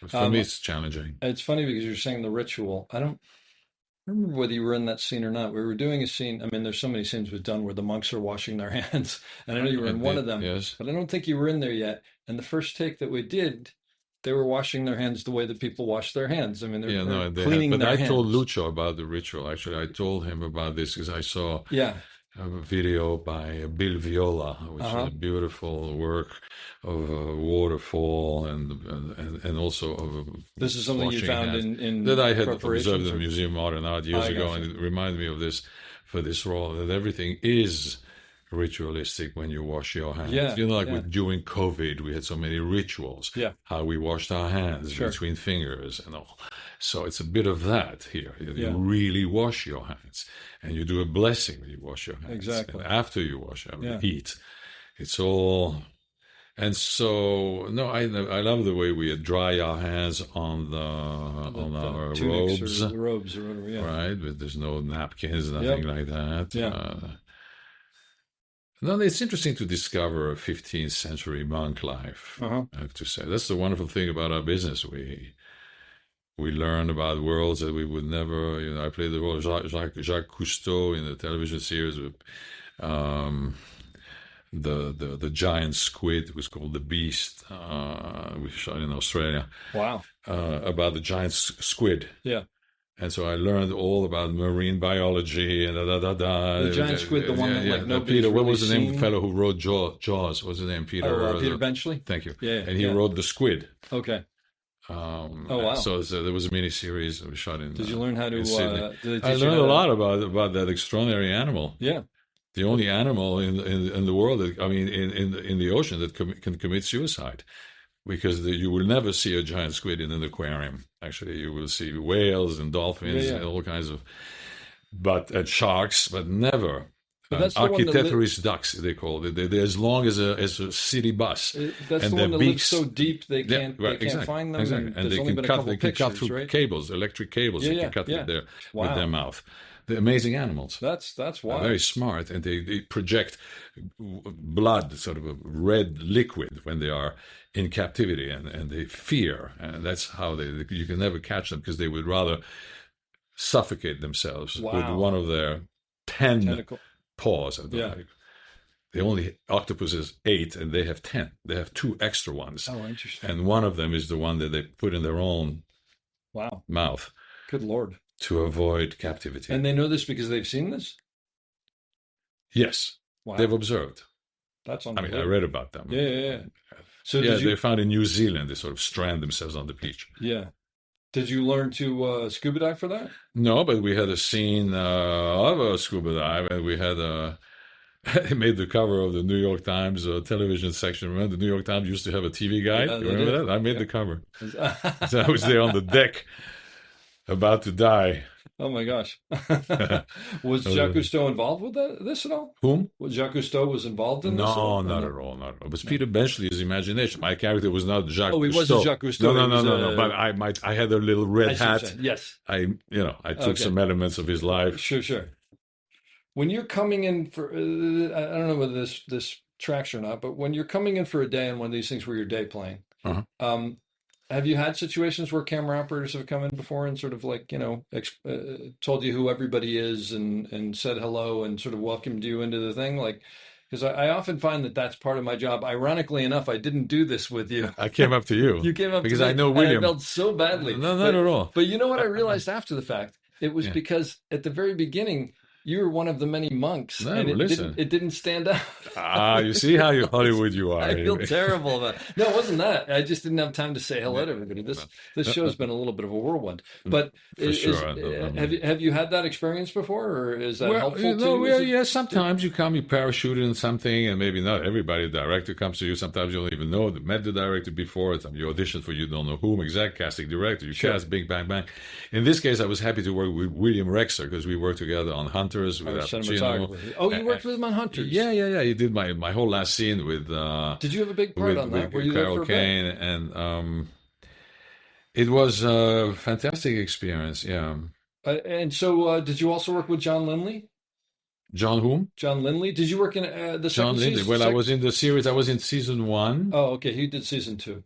For me, it's challenging.
It's funny because you're saying the ritual. I don't remember whether you were in that scene or not. We were doing a scene. There's so many scenes we've done where the monks are washing their hands, and I know you were in one of them, but I don't think you were in there yet. And the first take that we did, they were washing their hands the way that people wash their hands. I mean, they're,
Yeah, no,
they're cleaning
but
their
I
hands.
told Lucio about the ritual. Actually, I told him about this because I saw
Yeah.
a video by Bill Viola, which is a beautiful work of a waterfall and also of
this is something you
washing
found
hands
in
that I had
preparations,
observed in
or-
the Museum of Modern Art years ago,
gotcha.
and it reminded me of this for this role, that everything is ritualistic when you wash your hands.
Yeah,
You know, like
yeah.
during COVID, we had so many rituals.
Yeah.
How we washed our hands
Sure.
between fingers and all. So it's a bit of that here. You
Yeah.
really wash your hands, and you do a blessing when you wash your hands.
Exactly.
And after you wash them,
Yeah.
eat. It's all. And so, no, I love the way we dry our hands on our
tunics
robes,
or the robes or whatever. Yeah.
right? But there's no napkins, nothing like that.
Yeah.
No, it's interesting to discover a 15th century monk life.
Uh-huh.
I have to say, that's the wonderful thing about our business. We learn about worlds that we would never. You know, I played the role of Jacques Cousteau in the television series with the giant squid, was called The Beast. We shot in Australia.
Wow.
About the giant squid.
Yeah.
And so I learned all about marine biology and
The giant squid, the one that like nobody's
Peter, what
really
was the name of the
seen?
fellow who wrote Jaws? What's his name? Peter.
Peter Benchley.
Thank you.
Yeah,
And he
yeah.
wrote The Squid.
Okay.
Oh
wow.
So there was a mini series that we shot in.
Did you learn how to?
in Sydney.
Did they
I
teach you
learned
how
a
to-
lot about that extraordinary animal.
Yeah.
The only animal in the world that, I mean, in the ocean that can commit suicide, because you will never see a giant squid in an aquarium. Actually, you will see whales and dolphins
Yeah, yeah.
and all kinds of, and sharks, but never.
But that's the one that
Architecturist ducks, they call it. They're as long as a city bus.
That's
and
the
their
one that lives
beaks,
so deep they
yeah,
can't
right,
they can't find them.
Exactly.
And
And
there's
they
only
can
been a
cut.
couple
They can cut
pictures,
through
right?
cables, electric cables.
Yeah,
they
yeah,
can cut
yeah.
with their mouth. They're amazing animals.
That's
They're
wild.
very smart, and they project blood, sort of a red liquid, when they are in captivity, and they fear, and that's how you can never catch them, because they would rather suffocate themselves with
Wow.
one of their 10
Tentacle.
paws.
Yeah.
They only octopuses 8, and they have 10. They have 2 extra ones,
Oh, interesting.
and one of them is the one that they put in their own
Wow.
mouth
Good Lord.
to avoid captivity.
And they know this because they've seen this?
Yes,
Wow.
they've observed.
That's
I mean, I
unbelievable.
read about them.
Yeah. So
Yeah,
did you?
they found in New Zealand. They sort of strand themselves on the beach.
Yeah. Did you learn to scuba dive for that?
No, but we had a scene of a scuba dive, and we had it made the cover of the New York Times television section. Remember, the New York Times used to have a TV guide?
Yeah,
You
they
remember
did.
that? I made the cover. So I was there on the deck, about to die.
Oh my gosh. Was Jacques Cousteau involved with this at all?
Whom?
Was Jacques Cousteau was involved in this? at
No,
all?
not at all, not at all. It was Peter Benchley's imagination. My character was not Jacques
Oh, he
Cousteau.
wasn't Jacques Cousteau.
No,
He was,
no. But I had a little
I
red
see what you're
hat.
saying. Yes.
I took
Okay.
some elements of his life.
Sure. When you're coming in for, I don't know whether this tracks or not, but when you're coming in for a day on one of these things where you're day playing,
Uh-huh.
have you had situations where camera operators have come in before and sort of like, told you who everybody is and said hello and sort of welcomed you into the thing? Like, because I often find that that's part of my job. Ironically enough, I didn't do this with you.
I came up to you.
You came up
because
to me,
I know
and
William.
I felt so badly.
No, not at all.
But you know what I realized after the fact? It was
Yeah.
because at the very beginning, you were one of the many monks,
No,
and
listen.
it didn't stand out.
You see how Hollywood you are.
I feel terrible about it. No, it wasn't that. I just didn't have time to say hello to everybody. This show's been a little bit of a whirlwind. But
For sure.
have you had that experience before, or is that helpful too?
Sometimes you come, you parachuted in something, and maybe not everybody. The director comes to you. Sometimes you don't even know. Met the director before. You audition for you don't know whom, exact casting director. You cast, bing, bang, bang. In this case, I was happy to work with William Rexer, because we worked together on Hunters with Al Pacino.
Cinematographer. Oh, you worked with him on Hunters.
Yeah. He did my whole last scene with.
Did you have a big part on that? Were you there for a bit?
Kane, and it was a fantastic experience. Yeah.
And so, did you also work with John Lindley?
John whom?
John Lindley. Did you work in the
John
second
Lindley.
season?
Well, I was in the series. I was in season 1.
Oh, okay. He did season 2.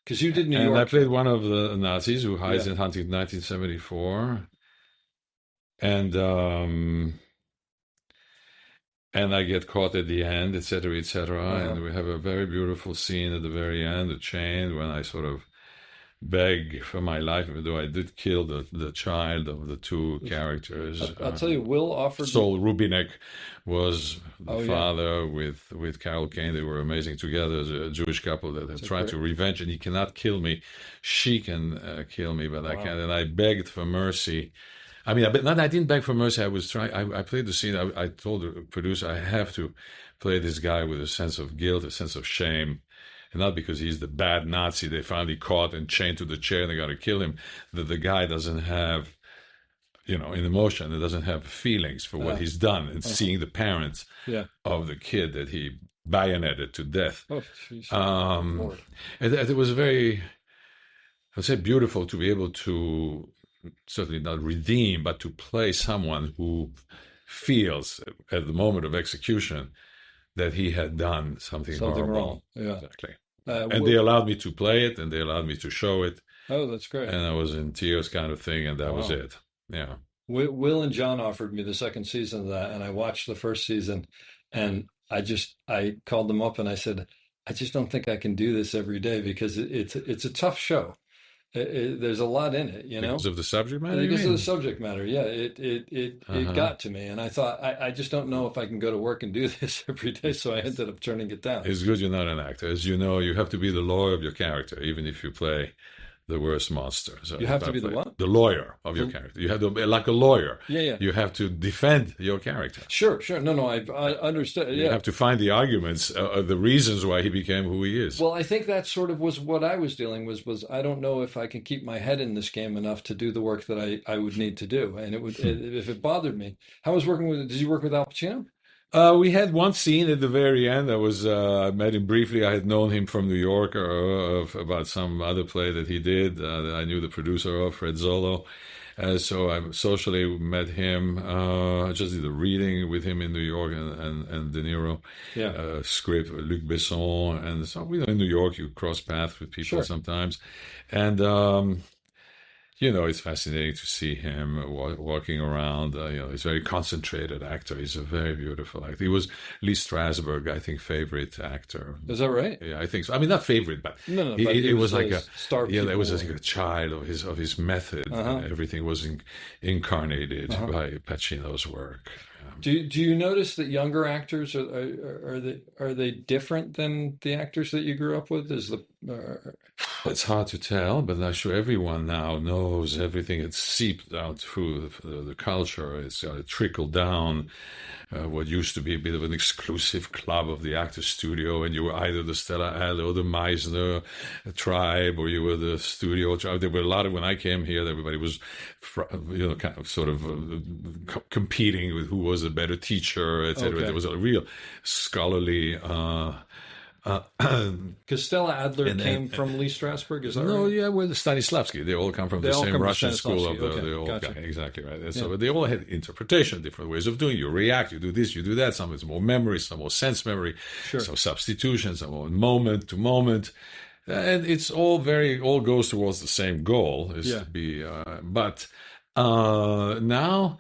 Because you did New
And
York.
I played one of the Nazis who hides in Hunting 1974. And I get caught at the end, etc., etc. And we have a very beautiful scene at the very end, the chain, when I sort of beg for my life, even though I did kill the child of the two characters.
I'll tell you, Will offered.
Saul Rubinek was the
Oh,
father with Carol Kane. They were amazing together as a Jewish couple that have tried to revenge, and he cannot kill me. She can kill me, but I can't. And I begged for mercy. I mean, I didn't beg for mercy. I was trying. I played the scene. I told the producer, I have to play this guy with a sense of guilt, a sense of shame. And not because he's the bad Nazi they finally caught and chained to the chair and they got to kill him. That the guy doesn't have, an emotion. It doesn't have feelings for what he's done. And seeing the parents of the kid that he bayoneted to death.
Oh, geez.
And it was very, I would say, beautiful to be able to certainly not redeem, but to play someone who feels at the moment of execution that he had done something horrible.
Wrong. Yeah,
exactly. And they allowed me to play it, and they allowed me to show it.
Oh, that's great.
And I was in tears, kind of thing, and that was it. Yeah.
Will and John offered me the second season of that, and I watched the first season, and I called them up and I said, I just don't think I can do this every day because it's a tough show. There's a lot in it,
Because of the subject matter?
Because of the subject matter, yeah. It got to me, and I thought, I just don't know if I can go to work and do this every day, so I ended up turning it down.
It's good you're not an actor. As you know, you have to be the lawyer of your character, even if you play the worst monster. So
you have to be the what?
The lawyer of your character. You have to be like a lawyer.
Yeah.
You have to defend your character.
Sure. No, I understood. Yeah.
You have to find the arguments, the reasons why he became who he is.
Well, I think that sort of was what I was dealing with. Was I don't know if I can keep my head in this game enough to do the work that I would need to do, and it would if it bothered me. How was working with? Did you work with Al Pacino?
We had one scene at the very end. I met him briefly. I had known him from New York about some other play that he did. That I knew the producer of, Fred Zollo. So I socially met him. Just did a reading with him in New York and De Niro.
Yeah.
Script, Luc Besson. And so, in New York, you cross paths with people sometimes. And, it's fascinating to see him walking around. He's a very concentrated actor. He's a very beautiful actor. He was Lee Strasberg, I think, favorite actor.
Is that right?
Yeah, I think so. I mean, not favorite, but
no.
It was like a
star.
Yeah, it was like a child of his method. Everything was incarnated by Pacino's work.
Do you notice that younger actors are they different than the actors that you grew up with?
It's hard to tell, but I'm sure everyone now knows everything. It's seeped out through the culture. It's trickled down. What used to be a bit of an exclusive club of the actor studio, and you were either the Stella Adler or the Meisner tribe, or you were the studio tribe. There were a lot of, when I came here, everybody was, kind of sort of competing with who was a better teacher, etc.
Okay.
There was a real scholarly.
Because Stella Adler came from Lee Strasberg, is that right?
No, yeah, well, Stanislavski. They all come from the same Russian school of the old
gotcha.
guy. Exactly right. So they all had interpretation, different ways of doing. You react, you do this, you do that. Some is more memory, some more sense memory.
Sure.
Some substitutions, some more moment to moment. And it's all goes towards the same goal, is to be. But now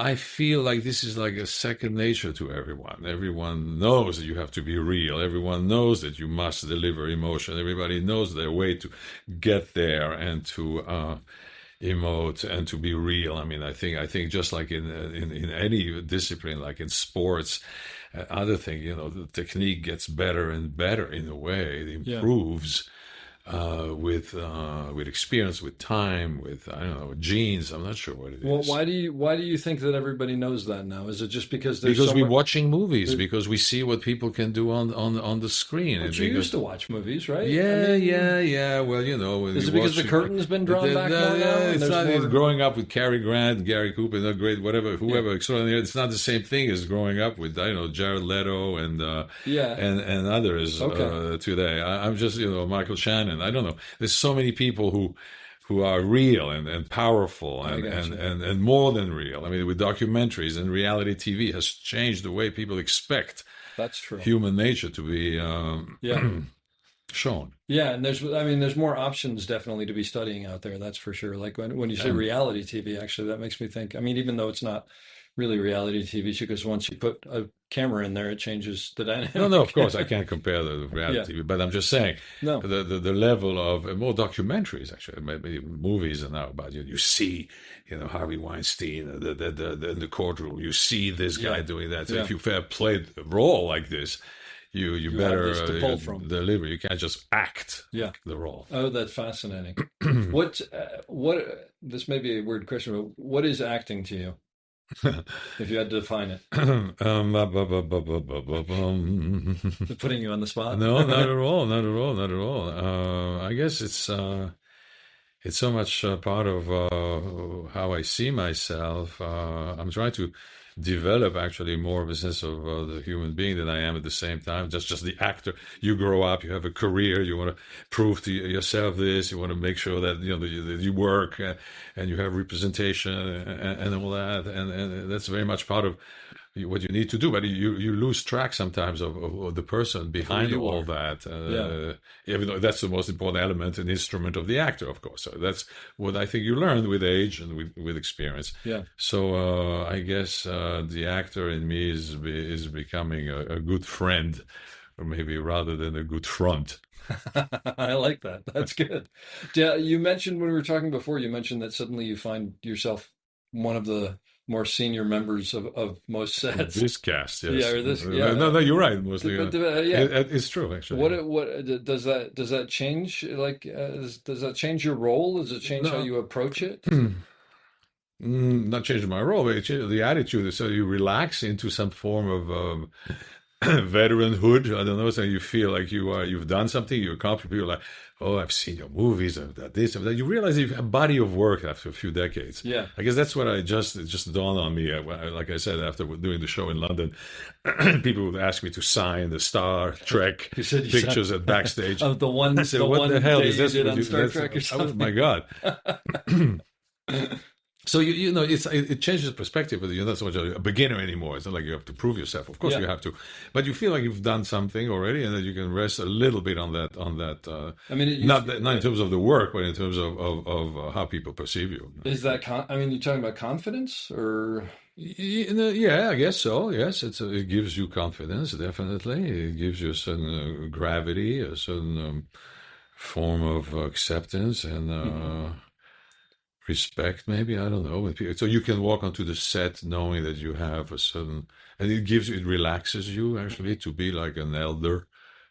I feel like this is like a second nature to everyone. Everyone knows that you have to be real. Everyone knows that you must deliver emotion. Everybody knows their way to get there and to emote and to be real. I mean, I think just like in any discipline, like in sports, other thing, the technique gets better and better in a way. It improves. With experience, with time, with genes. I'm not sure what it is.
Well, why do you think that everybody knows that now? Is it just because
we're watching movies, because we see what people can do on the screen?
But you used to watch movies, right?
Yeah. Well,
is it because the curtain's been drawn back more now?
It's not growing up with Cary Grant, Gary Cooper, whoever extraordinary. It's not the same thing as growing up with Jared Leto and others today. I'm just
Michael
Shannon. I don't know. There's so many people who are real and powerful and more than real. I mean, with documentaries and reality TV has changed the way people expect human nature to be shown.
Yeah, and there's more options definitely to be studying out there. That's for sure. Like when you say reality TV, actually, that makes me think. I mean, even though it's not really reality TV show, because once you put a camera in there, it changes the dynamic.
No, of course, I can't compare the reality,
Yeah.
but I'm just saying
No.
the level of more documentaries, actually, maybe movies are now about you see, Harvey Weinstein, in the courtroom, you see this guy doing that. So if you played a role like this, you better
have this to pull from.
deliver. You can't just act
Yeah.
the role.
Oh, that's fascinating. What this may be a weird question, but what is acting to you? If you had to define it. Putting you on the spot?
No, not at all. Not at all. Not at all. I guess it's so much part of how I see myself. I'm trying to develop actually more of a sense of the human being than I am at the same time. Just the actor. You grow up, you have a career, you want to prove to yourself this, you want to make sure that that you work and you have representation and all that, and that's very much part of what you need to do, but you lose track sometimes of the person behind all that. Even though that's the most important element and instrument of the actor, of course. So that's what I think you learn with age and with experience.
Yeah.
So I guess the actor in me is becoming a good friend, or maybe rather than a good front.
I like that. That's good. Yeah, you mentioned when we were talking before, you mentioned that suddenly you find yourself one of the more senior members of most sets.
This cast, yes.
Yeah, or this. Yeah.
No, you're right. Mostly, it's true actually.
What does that change? Like, does that change your role? Does it change how you approach it?
Not changing my role, but it changes the attitude. So you relax into some form of veteranhood. I don't know. So you feel like you've done something. You accomplish. People are like, oh, I've seen your movies. I've done this. I've done. You realize you have a body of work after a few decades.
Yeah.
I guess that's what it just dawned on me. Like I said, after doing the show in London, people would ask me to sign the Star Trek pictures at backstage.
Of the one.
I said, what the hell is this?
You did on Star Trek or something?
Oh my God. So it changes perspective. You're not so much a beginner anymore. It's not like you have to prove yourself. Of course you have to, but you feel like you've done something already, and that you can rest a little bit on that.
I mean,
not in terms of the work, but in terms of how people perceive you.
Is that? You're talking about confidence, or?
Yeah, I guess so. Yes, it gives you confidence. Definitely, it gives you a certain gravity, a certain form of acceptance, and. Respect, maybe, I don't know. So you can walk onto the set knowing that you have a certain, and it relaxes you actually to be like an elder,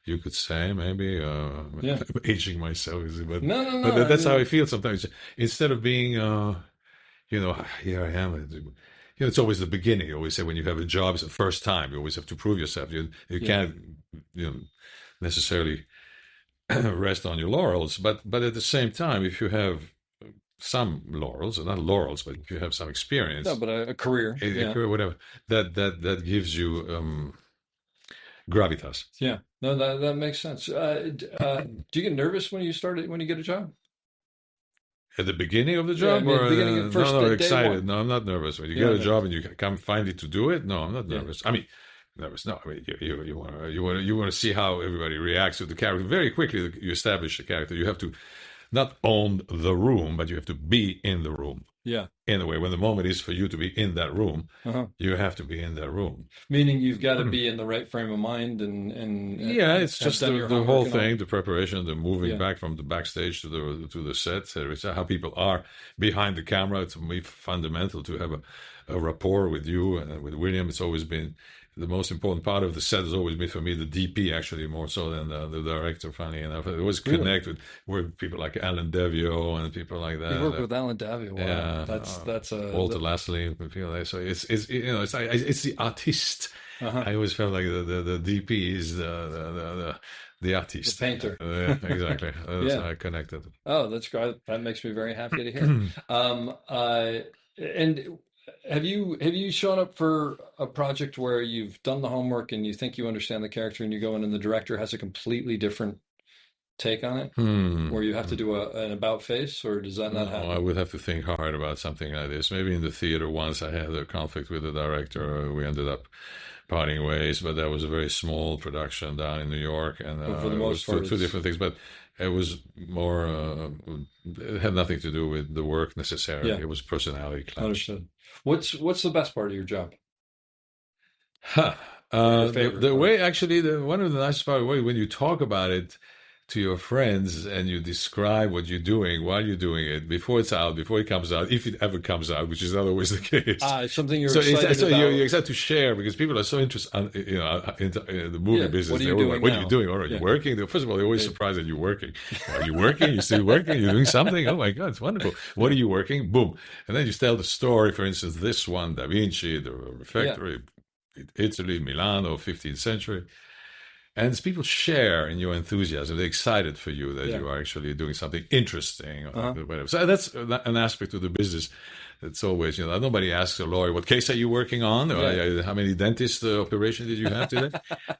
you could say, maybe. Aging myself, but
no.
But that's how I feel sometimes. Instead of being, here I am. It's always the beginning. You always say when you have a job, it's the first time. You always have to prove yourself. You can't, necessarily rest on your laurels. But at the same time, if you have some laurels, or not laurels, but if you have some experience,
no, but a career,
a career, whatever, that gives you gravitas.
Yeah, no, that makes sense. Do you get nervous when you get a job?
At the beginning of the job, excited. No, I'm not nervous. When you get a job and you come finally to do it, no, I'm not nervous. I mean, nervous. No, I mean you want to see how everybody reacts to the character. Very quickly, you establish the character. You have to not own the room, but you have to be in the room.
Yeah.
In a way, when the moment is for you to be in that room, you have to be in that room.
Meaning you've got to be in the right frame of mind and
it's just the whole thing, the preparation, the moving back from the backstage to the set, how people are behind the camera. It's fundamental to have a rapport with you and with William. It's always been the most important part of the set has always been for me the DP, actually, more so than the director. Funny enough, it always connect with people like Alan Devio and people like that.
You work with Alan Devio. Wow. Yeah, that's
Walter Lasley. People like so. It's the artist. I always felt like the DP is the artist,
the painter.
Exactly. That's how I connected.
Oh, that's great. That makes me very happy to hear. And have you shown up for a project where you've done the homework and you think you understand the character and you go in and the director has a completely different take on it, where you have to do an about face, or does that not happen?
I would have to think hard about something like this. Maybe in the theater once I had a conflict with the director. We ended up parting ways, but that was a very small production down in New York, and
for the most part,
two different things. But It was more. It had nothing to do with the work necessarily.
Yeah.
It was personality clash.
Understood. What's the best part of your job?
Huh.
Your favorite
The
part?
way, actually, one of the nicest part, when you talk about it to your friends and you describe what you're doing while you're doing it, before it's out, before it comes out, if it ever comes out, which is not always the case.
It's something you're
So
excited about.
you're excited to share because people are so interested, in the movie
Yeah,
business.
what are you
They're
doing
like, what are
now?
you doing? Or are you working? First of all, they're always surprised that you're working. Are you working? You're still working? You're doing something? Oh my God, it's wonderful. What are you working? Boom. And then you tell the story, for instance, this one, Da Vinci, the refectory, Italy, Milano, 15th century. And as people share in your enthusiasm, they're excited for you that you are actually doing something interesting or whatever. So that's an aspect of the business. It's always, nobody asks a lawyer, what case are you working on? Or how many dentist operations did you have today?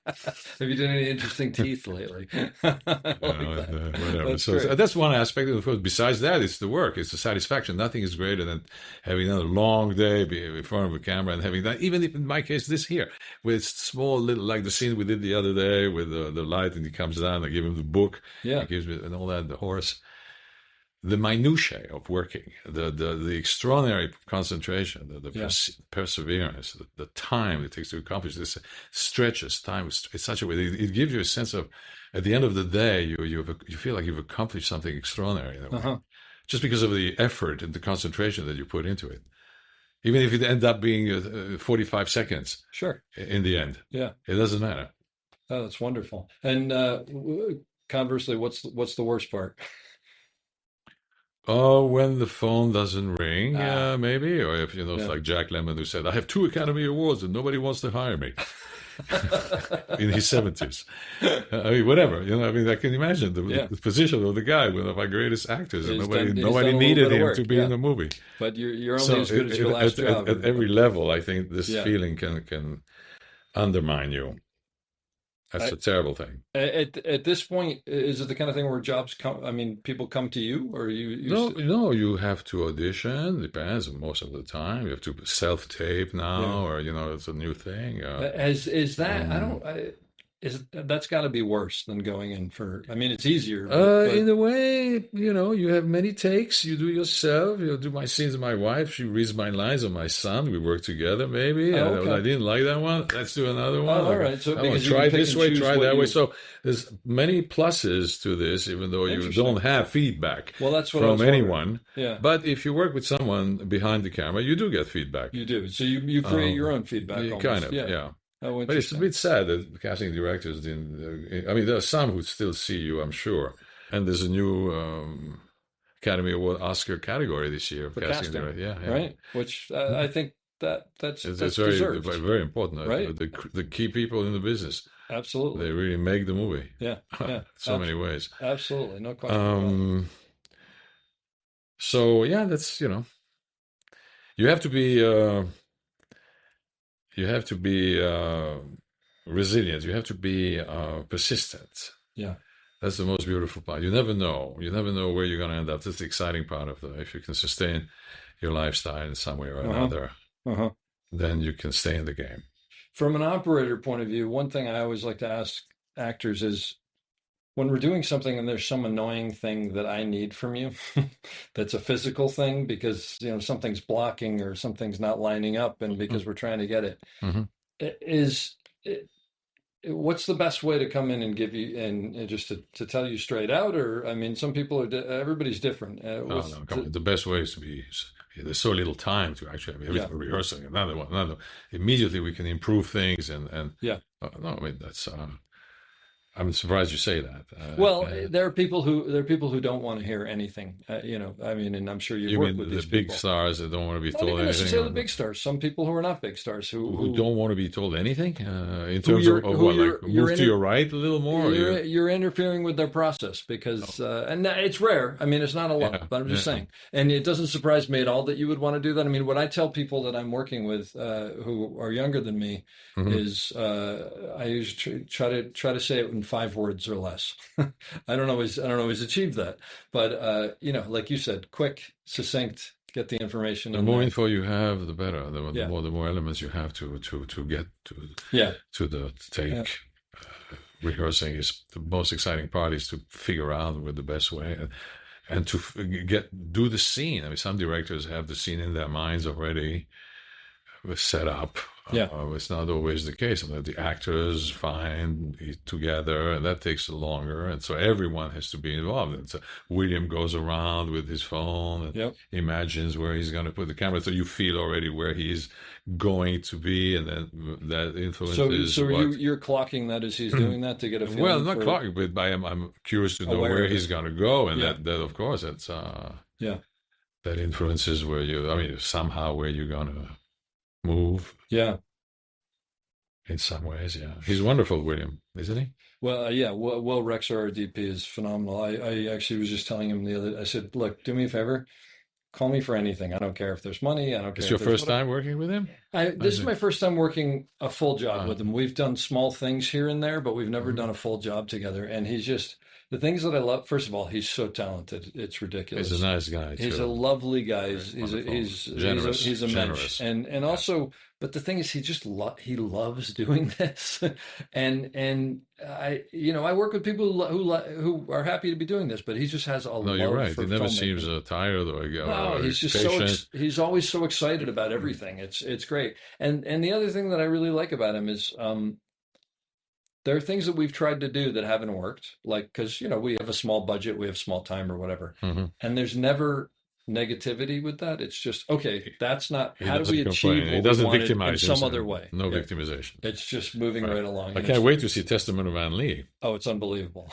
Have you done any interesting teeth lately?
Whatever.
That's
So
great.
that's one aspect. Of course, besides that, it's the work. It's the satisfaction. Nothing is greater than having a long day in front of a camera and having that. Even if, in my case, this here, with small little, like the scene we did the other day with the light and he comes down, I give him the book,
Yeah.
he gives me and all that, the horse. The minutiae of working, the extraordinary concentration, the perseverance, the time it takes to accomplish this stretches time in such a way that it gives you a sense of, at the end of the day, you feel like you've accomplished something extraordinary in a way, just because of the effort and the concentration that you put into it. Even if it ends up being 45 seconds,
Sure.
in the end,
Yeah.
it doesn't matter.
Oh, that's wonderful. And conversely, what's the worst part?
Oh, when the phone doesn't ring, maybe, or if it's like Jack Lemmon who said, "I have 2 Academy Awards and nobody wants to hire me." In his 70s, I mean, whatever. I can imagine the position of the guy, one of our greatest actors, and
He's
nobody
done a little
needed
bit of
him
work,
to be in the movie.
But you're only
So
as good as your last job.
at every level, I think this feeling can undermine you. That's a terrible thing.
At this point, is it the kind of thing where jobs come? I mean, people come to you, or you?
No, you have to audition. Depends. Most of the time, you have to self-tape now, or it's a new thing.
Is that? I don't. That's got to be worse than going in for? I mean, it's easier.
In a way, you have many takes. You do yourself. You do my scenes with my wife. She reads my lines of my son. We work together, maybe.
Okay.
I didn't like that one. Let's do another one.
All right. So because you
try
can pick
this
and
way,
choose
try
what
that
you-
way. So there's many pluses to this, even though you
Interesting.
don't have feedback
Well, that's what I was
from
wondering.
anyone.
Yeah.
But if you work with someone behind the camera, you do get feedback.
You do. So you create your own feedback. Almost.
Kind of, yeah.
Oh,
But it's a
interesting.
bit sad that casting directors didn't. I mean, there are some who still see you, I'm sure. And there's a new Academy Award Oscar category this year
For
casting
casting,
director. Yeah.
right? Which I think that's
It's very,
deserved.
very important.
Right.
The key people in the business,
Absolutely.
they really make the movie.
Yeah. Yeah.
So many ways.
Absolutely. No question. About that.
So yeah, that's you have to be resilient. You have to be persistent.
Yeah.
That's the most beautiful part. You never know. You never know where you're going to end up. That's the exciting part of if you can sustain your lifestyle in some way or another, then you can stay in the game.
From an operator point of view, one thing I always like to ask actors is when we're doing something and there's some annoying thing that I need from you, that's a physical thing because something's blocking or something's not lining up, and because we're trying to get it, what's the best way to come in and give you and just to tell you straight out? Or I mean, some people are everybody's different.
No, come on. The best way is to be. There's so little time to actually have everything rehearsing. Another. Immediately we can improve things and no, I mean that's. I'm surprised you say that.
Well, there are people who don't want to hear anything. I mean, and I'm sure you've worked with
the
these
big
people.
stars that don't want to be
Not
told
even
anything.
necessarily big stars. Some people who are not big stars who
don't want to be told anything in terms of what, like move to your right a little more.
You're interfering with their process because, and it's rare. I mean, it's not a lot, but I'm just saying. And it doesn't surprise me at all that you would want to do that. I mean, what I tell people that I'm working with who are younger than me is I usually try to say it in 5 words or less. I don't always achieve that, but like you said, quick, succinct, get the information.
The more info you have, the better. The more elements you have to get to the take. rehearsing is the most exciting part is to figure out what the best way and to do the scene. I mean, some directors have the scene in their minds already set up.
Yeah.
It's not always the case. I mean, the actors find together, and that takes longer. And so everyone has to be involved. And so William goes around with his phone and imagines where he's going to put the camera. So you feel already where he's going to be, and then that influences.
So you're clocking that as he's doing that to get a feeling.
Well, not clocking, but I'm curious to know where he's going to go, and that of course that's that influences where somehow where you're going to move.
Yeah.
In some ways, yeah. He's wonderful, William, isn't he?
Well, yeah. Will Rexer, our DP, is phenomenal. I actually was just telling him I said, look, do me a favor. Call me for anything. I don't care if there's money. I don't care.
It's your first time working with him?
This is my first time working a full job with him. We've done small things here and there, but we've never done a full job together. And he's just, the things that I love, first of all, he's so talented. It's ridiculous.
He's a nice guy, too.
He's a lovely guy. He's
generous.
He's a mensch. And also, but the thing is, he just he loves doing this. and I work with people who are happy to be doing this, but he just has a love. No, you're right.
He never seems tired or
he's just
patient.
He's always so excited about everything. It's great. And the other thing that I really like about him is there are things that we've tried to do that haven't worked, like because we have a small budget, we have small time or whatever, and there's never negativity with that. It's just okay. That's not how do we achieve what
he doesn't
we wanted
victimize
in some other way.
No victimization.
It's just moving right along.
I can't wait to see Testament of Van Lee.
Oh, it's unbelievable.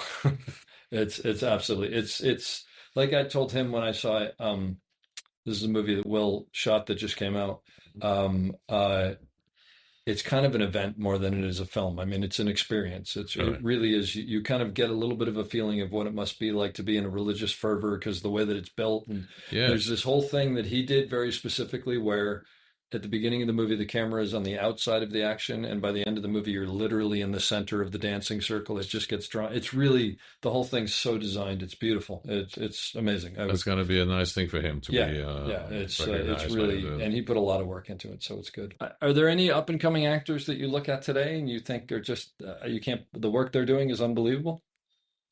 It's absolutely it's like I told him when I saw it. This is a movie that Will shot that just came out. It's kind of an event more than it is a film. I mean, it's an experience. It really is. You kind of get a little bit of a feeling of what it must be like to be in a religious fervor because the way that it's built. And there's this whole thing that he did very specifically where at the beginning of the movie, the camera is on the outside of the action. And by the end of the movie, you're literally in the center of the dancing circle. It just gets drawn. It's really, the whole thing's so designed. It's beautiful. It's amazing.
It's going to be a nice thing for him to be.
It's really, and he put a lot of work into it. So it's good. Are there any up and coming actors that you look at today and you think are just, the work they're doing is unbelievable?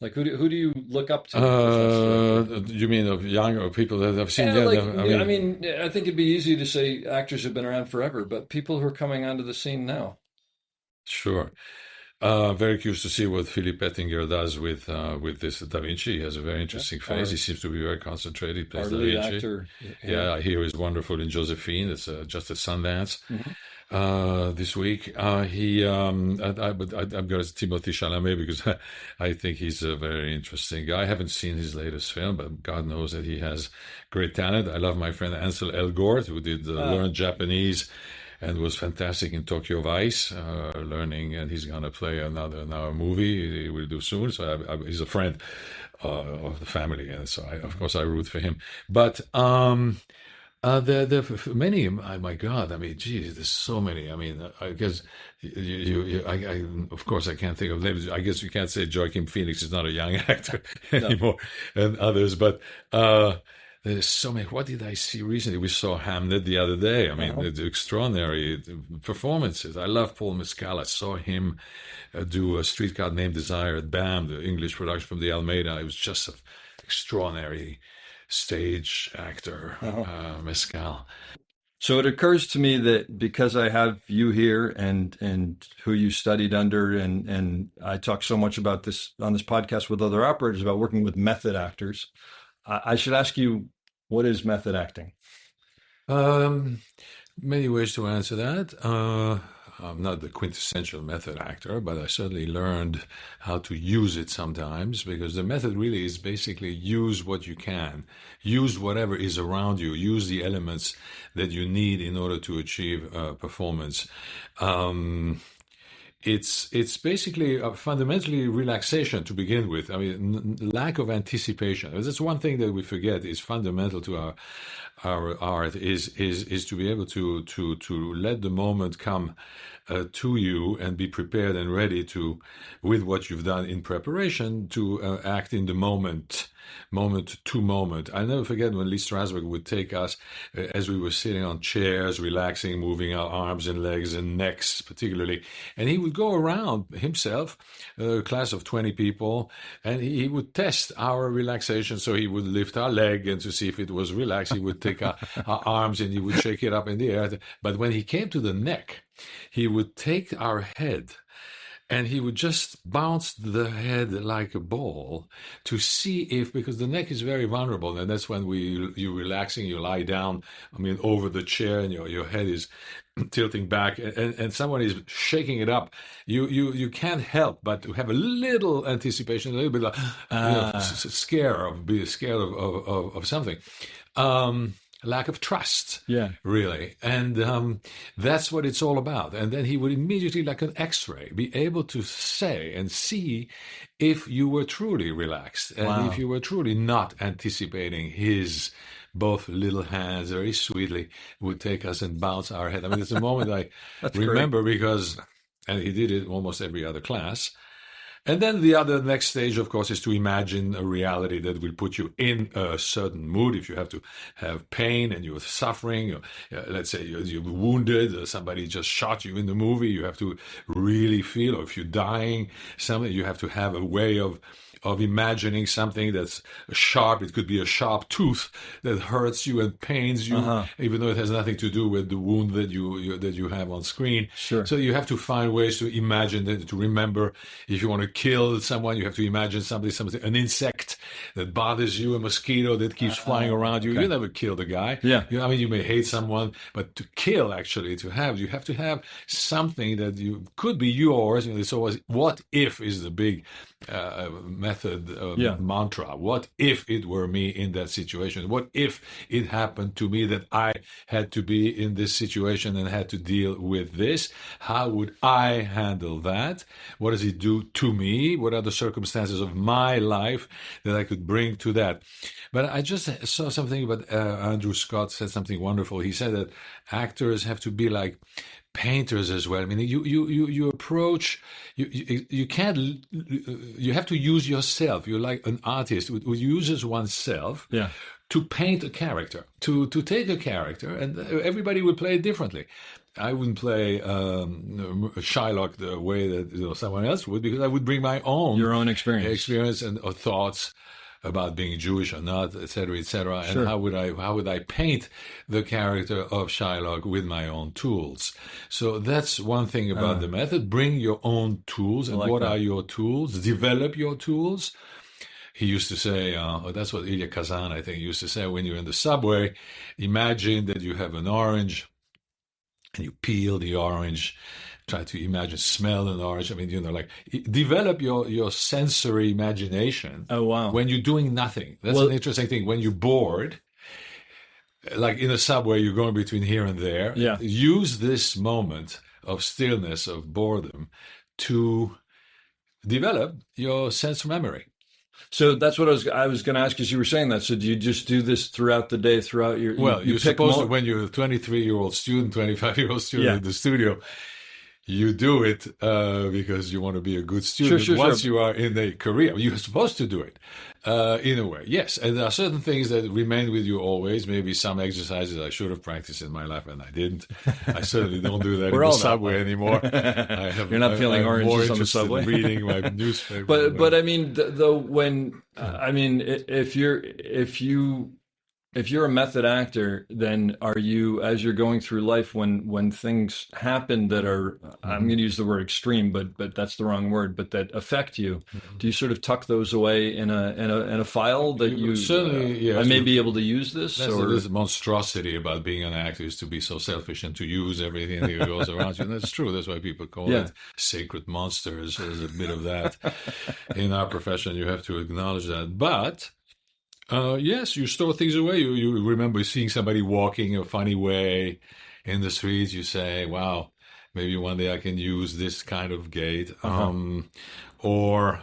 Like who do you look up to?
You mean of younger people that I've seen?
I think it'd be easy to say actors have been around forever, but people who are coming onto the scene now.
Sure. Very curious to see what Philippe Ettinger does with this Da Vinci. He has a very interesting face. He seems to be very concentrated. He plays Da Vinci. Actor. Yeah, he was wonderful in Josephine. It's just at Sundance. Mm-hmm. This week, I'm going to Timothée Chalamet because I think he's a very interesting guy. I haven't seen his latest film, but God knows that he has great talent. I love my friend Ansel Elgort, who did learn Japanese and was fantastic in Tokyo Vice, learning, and he's going to play another any he will do soon. So he's a friend of the family, and so of course I root for him. But there are many. Oh my God! I mean, geez, there's so many. I mean, I guess I of course I can't think of names. I guess you can't say Joaquin Phoenix is not a young actor anymore, and others. But there's so many. What did I see recently? We saw Hamlet the other day. I mean, it's extraordinary performances. I love Paul Mescal. I saw him do A Streetcar Named Desire at BAM, the English production from the Almeida. It was just extraordinary stage actor, Mescal.
So it occurs to me that because I have you here and who you studied under, and I talk so much about this on this podcast with other operators about working with method actors, I should ask you, what is method acting?
Many ways to answer that. I'm not the quintessential method actor, but I certainly learned how to use it sometimes, because the method really is basically use what you can, use whatever is around you, use the elements that you need in order to achieve performance. It's basically fundamentally relaxation to begin with. I mean, lack of anticipation. That's one thing that we forget is fundamental to our art is to be able to let the moment come to you and be prepared and ready to, with what you've done in preparation, to act in the moment. moment to moment. I never forget when Lee Strasberg would take us as we were sitting on chairs, relaxing, moving our arms and legs and necks particularly. And he would go around himself, a class of 20 people, and he would test our relaxation. So he would lift our leg and to see if it was relaxed, he would take our arms and he would shake it up in the air. But when he came to the neck, he would take our head and he would just bounce the head like a ball to see if, because the neck is very vulnerable, and that's when you're relaxing, you lie down, over the chair, and your head is tilting back, and someone is shaking it up. You can't help but to have a little anticipation, a little bit like be scared of something. Lack of trust, really. And that's what it's all about. And then he would immediately, like an X-ray, be able to say and see if you were truly relaxed and if you were truly not anticipating his both little hands very sweetly would take us and bounce our head. It's a moment I remember great. Because, and he did it almost every other class. And then the next stage, of course, is to imagine a reality that will put you in a certain mood. If you have to have pain and you're suffering, let's say you're wounded, somebody just shot you in the movie, you have to really feel, or if you're dying, something, you have to have a way of imagining something that's sharp. It could be a sharp tooth that hurts you and pains you, even though it has nothing to do with the wound that you have on screen.
Sure.
So you have to find ways to imagine that, to remember. If you want to kill someone, you have to imagine something, an insect that bothers you, a mosquito that keeps flying around you. Okay. You never kill the guy.
Yeah.
You may hate someone, but to kill, actually, you have to have something that could be yours. It's always, what if is the big mantra. What if it were me in that situation? What if it happened to me that I had to be in this situation and had to deal with this? How would I handle that? What does it do to me? What are the circumstances of my life that I could bring to that? But I just saw something about Andrew Scott said something wonderful. He said that actors have to be like painters as well. You approach, you can't, you have to use yourself. You're like an artist who uses oneself to paint a character, to take a character, and everybody would play it differently. I wouldn't play Shylock the way that someone else would, because I would bring my own experience and thoughts about being Jewish or not, etc., etc. Sure. And how would I paint the character of Shylock with my own tools? So that's one thing about the method. Bring your own tools. And what are your tools? Develop your tools. He used to say, that's what Ilya Kazan, I think, used to say, when you're in the subway, imagine that you have an orange and you peel the orange. Try to imagine, smell an orange. Develop your sensory imagination.
Oh, wow.
When you're doing nothing. That's an interesting thing. When you're bored, like in a subway, you're going between here and there.
Yeah.
Use this moment of stillness, of boredom, to develop your sense of memory.
So that's what I was going to ask, as you were saying that. So do you just do this throughout the day, throughout your...
You're supposed to, when you're a 23-year-old student, 25-year-old student in the studio, you do it because you want to be a good student.
Sure,
Once you are in a career, you're supposed to do it in a way. Yes, and there are certain things that remain with you always. Maybe some exercises I should have practiced in my life and I didn't. I certainly don't do that in the subway anymore.
You're not peeling oranges on the subway.
In reading my newspaper.
But if you're a method actor, then are you, as you're going through life, when things happen that are, I'm going to use the word extreme, but that's the wrong word, but that affect you, do you sort of tuck those away in a file that you
certainly? Yes,
I may be able to use this?
That's this monstrosity about being an actor, is to be so selfish and to use everything that goes around you. And that's true. That's why people call it sacred monsters. There's a bit of that in our profession. You have to acknowledge that, but. Yes, you store things away. You remember seeing somebody walking a funny way in the streets. You say, wow, maybe one day I can use this kind of gait. Or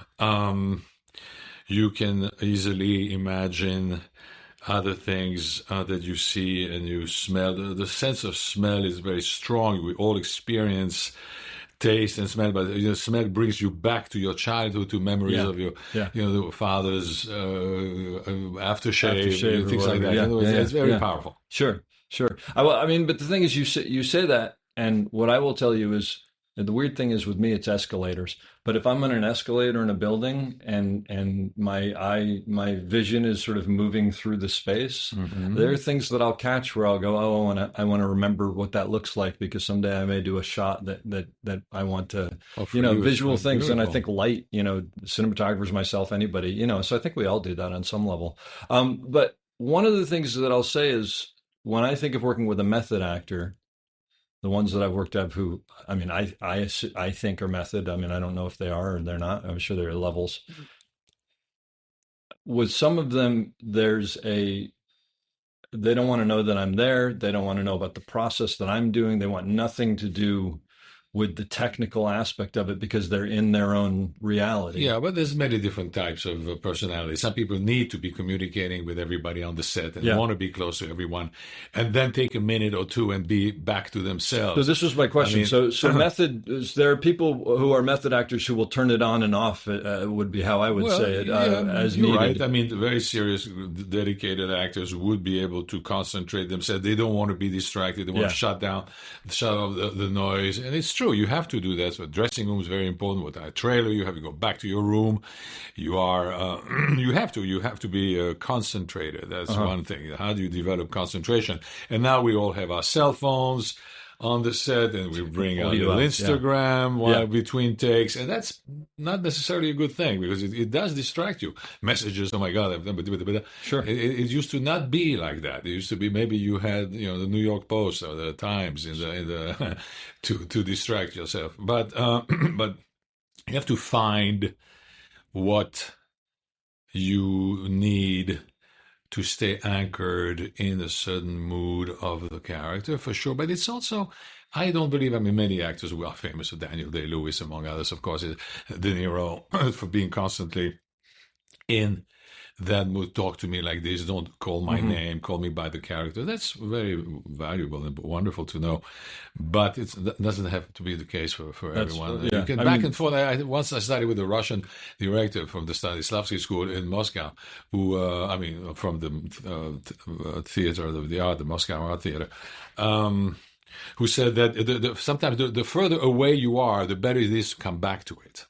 you can easily imagine other things that you see and you smell. The sense of smell is very strong. We all experience taste and smell, but smell brings you back to your childhood, to memories of your, the father's aftershave, things like that. It's very powerful.
Sure. I mean, but the thing is, you say that, and what I will tell you is, and the weird thing is with me, it's escalators. But if I'm on an escalator in a building and my vision is sort of moving through the space, there are things that I'll catch where I'll go, I want to remember what that looks like, because someday I may do a shot that I want to, visual things. Beautiful. And I think light, cinematographers, myself, anybody, so I think we all do that on some level. But one of the things that I'll say is, when I think of working with a method actor, the ones that I've worked with who, I mean, I think are method. I mean, I don't know if they are or they're not. I'm sure there are levels. With some of them, they don't want to know that I'm there. They don't want to know about the process that I'm doing. They want nothing to do with the technical aspect of it, because they're in their own reality.
Yeah, but there's many different types of personalities. Some people need to be communicating with everybody on the set and want to be close to everyone, and then take a minute or two and be back to themselves.
So this was my question. I mean, so method, there are people who are method actors who will turn it on and off, would be how I would say it, as needed.
Right. I mean, the very serious, dedicated actors would be able to concentrate themselves. They don't want to be distracted. They want to shut off the noise. And it's true, you have to do that. So dressing room is very important. With a trailer, you have to go back to your room. You are, you have to be concentrated. That's one thing. How do you develop concentration? And now we all have our cell phones on the set, and we bring out Instagram while between takes, and that's not necessarily a good thing, because it does distract you. Messages, oh my God, I've done,
sure.
It used to not be like that. It used to be maybe you had the New York Post or the Times in the to distract yourself, but you have to find what you need to stay anchored in a certain mood of the character, for sure. But it's also, I don't believe, many actors who are famous, Daniel Day-Lewis, among others, of course, De Niro, for being constantly in that mood. Talk to me like this, don't call my name, call me by the character. That's very valuable and wonderful to know. But it doesn't have to be the case for everyone. You can back and forth. Once I studied with a Russian director from the Stanislavski School in Moscow, who, from the theater of the art, the Moscow Art Theater, who said that sometimes the further away you are, the better it is to come back to it.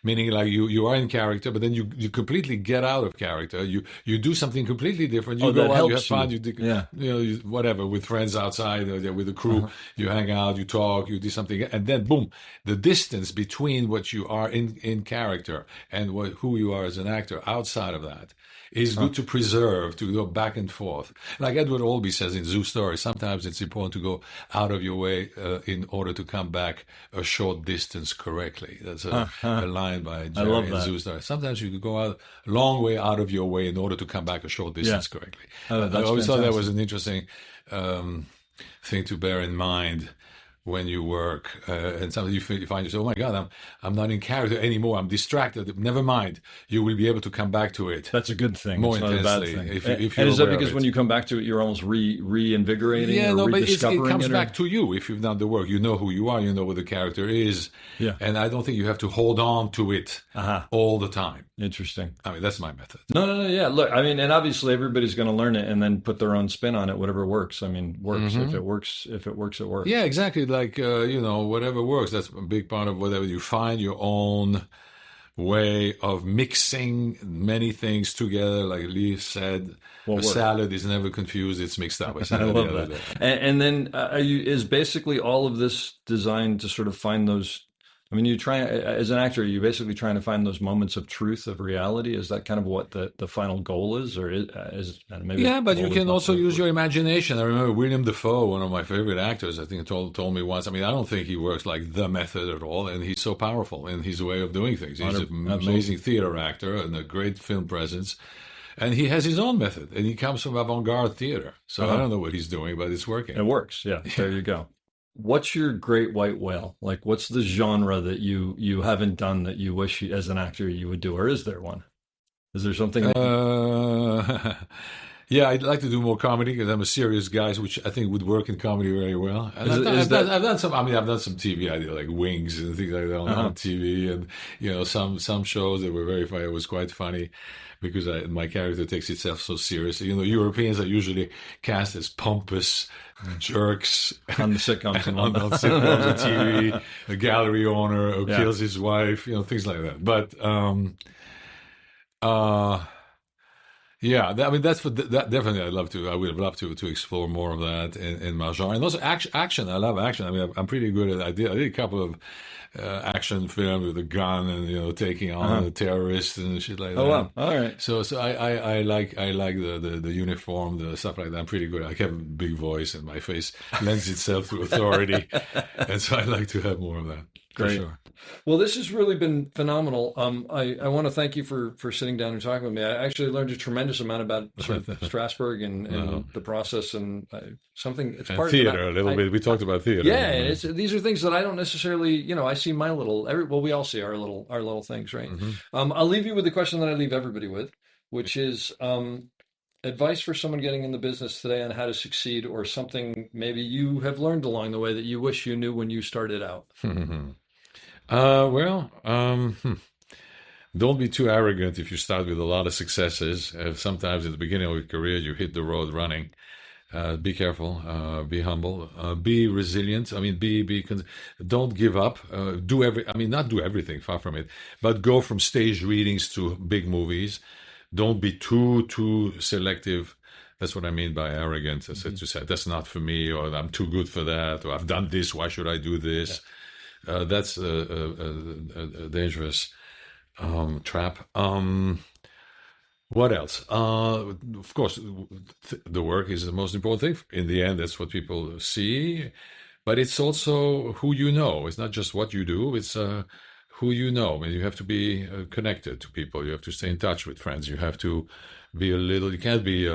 Meaning, like, you are in character, but then you completely get out of character. You do something completely different. You go out, you have fun, whatever, with friends outside, with the crew. You hang out, you talk, you do something, and then boom, the distance between what you are in character and who you are as an actor outside of that is good to preserve, to go back and forth. Like Edward Albee says in Zoo Story, sometimes it's important to go out of your way in order to come back a short distance correctly. That's a line by Jerry in Zoo Story. Sometimes you could go out a long way out of your way in order to come back a short distance correctly. I always thought that was an interesting thing to bear in mind when you work, and sometimes you find yourself, oh my God, I'm not in character anymore. I'm distracted. Never mind. You will be able to come back to it.
That's a good thing.
More
it's
intensely.
Not a bad thing.
If
and is that because when you come back to it, you're almost reinvigorating?
Yeah,
or
but
rediscovering
it comes back to you if you've done the work. You know who you are. You know what the character is.
Yeah.
And I don't think you have to hold on to it all the time.
Interesting.
That's my method.
No. Yeah. Look, and obviously everybody's going to learn it and then put their own spin on it. Whatever works. Works. If it works, it works.
Yeah, exactly. Like whatever works. That's a big part of whatever you find your own way of mixing many things together. Like Lee said, salad is never confused; it's mixed up.
I love that. And then is basically all of this designed to sort of find those. You try as an actor. Are you basically trying to find those moments of truth, of reality? Is that kind of what the final goal is, or is maybe?
Yeah, but you can also use your imagination. I remember William Dafoe, one of my favorite actors. I think told me once. I don't think he works like the method at all, and he's so powerful in his way of doing things. He's an amazing theater actor and a great film presence. And he has his own method, and he comes from avant-garde theater. So I don't know what he's doing, but it's working.
It works. Yeah, there you go. What's your great white whale? Like, what's the genre that you haven't done that you wish as an actor you would do, or is there one? Is there something?
Yeah, I'd like to do more comedy because I'm a serious guy, which I think would work in comedy very well. And I've done some. I mean, I've done some TV. I did like Wings and things like that on TV, and some shows that were very funny. It was quite funny because my character takes itself so seriously. Europeans are usually cast as pompous jerks
on the sitcoms and
on sitcoms and TV. A gallery owner who kills his wife, things like that. But yeah, I mean that's that definitely. I would love to explore more of that in my genre, and also action. I love action. I mean, I'm pretty good at. I did a couple of action films with a gun and taking on terrorists and shit like that.
Oh wow! All right.
So I like the uniform, the stuff like that. I'm pretty good. I have a big voice, and my face lends itself to authority, and so I like to have more of that.
Great.
For sure.
Well, this has really been phenomenal. I want to thank you for sitting down and talking with me. I actually learned a tremendous amount about sort of Strasbourg and the process and something. It's part
theater of a little bit. We talked about theater.
Yeah, and these are things that I don't necessarily. I see my little. We all see our little things, right? Mm-hmm. I'll leave you with the question that I leave everybody with, which is advice for someone getting in the business today on how to succeed, or something maybe you have learned along the way that you wish you knew when you started out.
Don't be too arrogant if you start with a lot of successes. Sometimes at the beginning of your career, you hit the road running. Be careful. Be humble. Be resilient. I mean, don't give up. Not do everything. Far from it. But go from stage readings to big movies. Don't be too selective. That's what I mean by arrogant. As you said, that's not for me, or I'm too good for that, or I've done this. Why should I do this? Yeah. That's a dangerous trap. What else? Of course, the work is the most important thing. In the end, that's what people see. But it's also who you know. It's not just what you do. It's who you know. I mean, you have to be connected to people. You have to stay in touch with friends. You have to be you can't be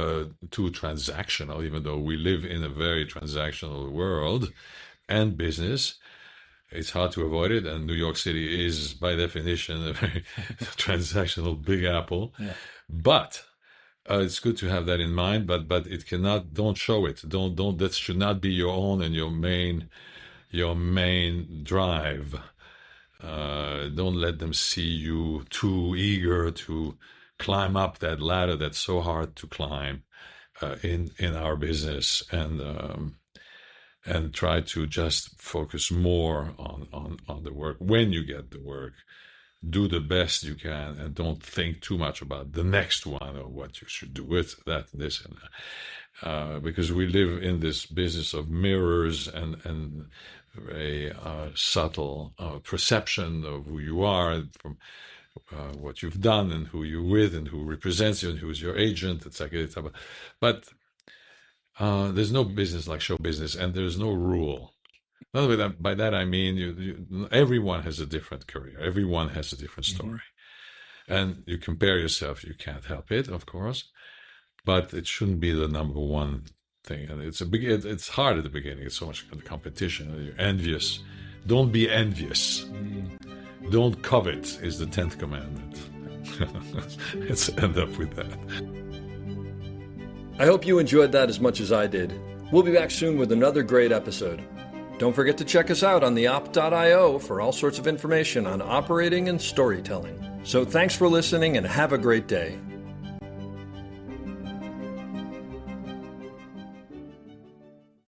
too transactional, even though we live in a very transactional world and business. It's hard to avoid it, and New York City is, by definition, a very transactional Big Apple. Yeah. But it's good to have that in mind. But it cannot. Don't show it. Don't. That should not be your own and your main drive. Don't let them see you too eager to climb up that ladder that's so hard to climb in our business, and try to just focus more on the work. When you get the work, do the best you can, and don't think too much about the next one or what you should do with that, this, and that. Because we live in this business of mirrors and a subtle perception of who you are from what you've done and who you're with and who represents you and who's your agent, etc. But there's no business like show business, and there's no rule. By that I mean everyone has a different career. Everyone has a different story. Mm-hmm. And you compare yourself, you can't help it, of course, but it shouldn't be the number one thing. And it's hard at the beginning. It's so much competition. You're envious. Don't be envious. Don't covet is the 10th commandment. Let's end up with that.
I hope you enjoyed that as much as I did. We'll be back soon with another great episode. Don't forget to check us out on theop.io for all sorts of information on operating and storytelling. So thanks for listening, and have a great day.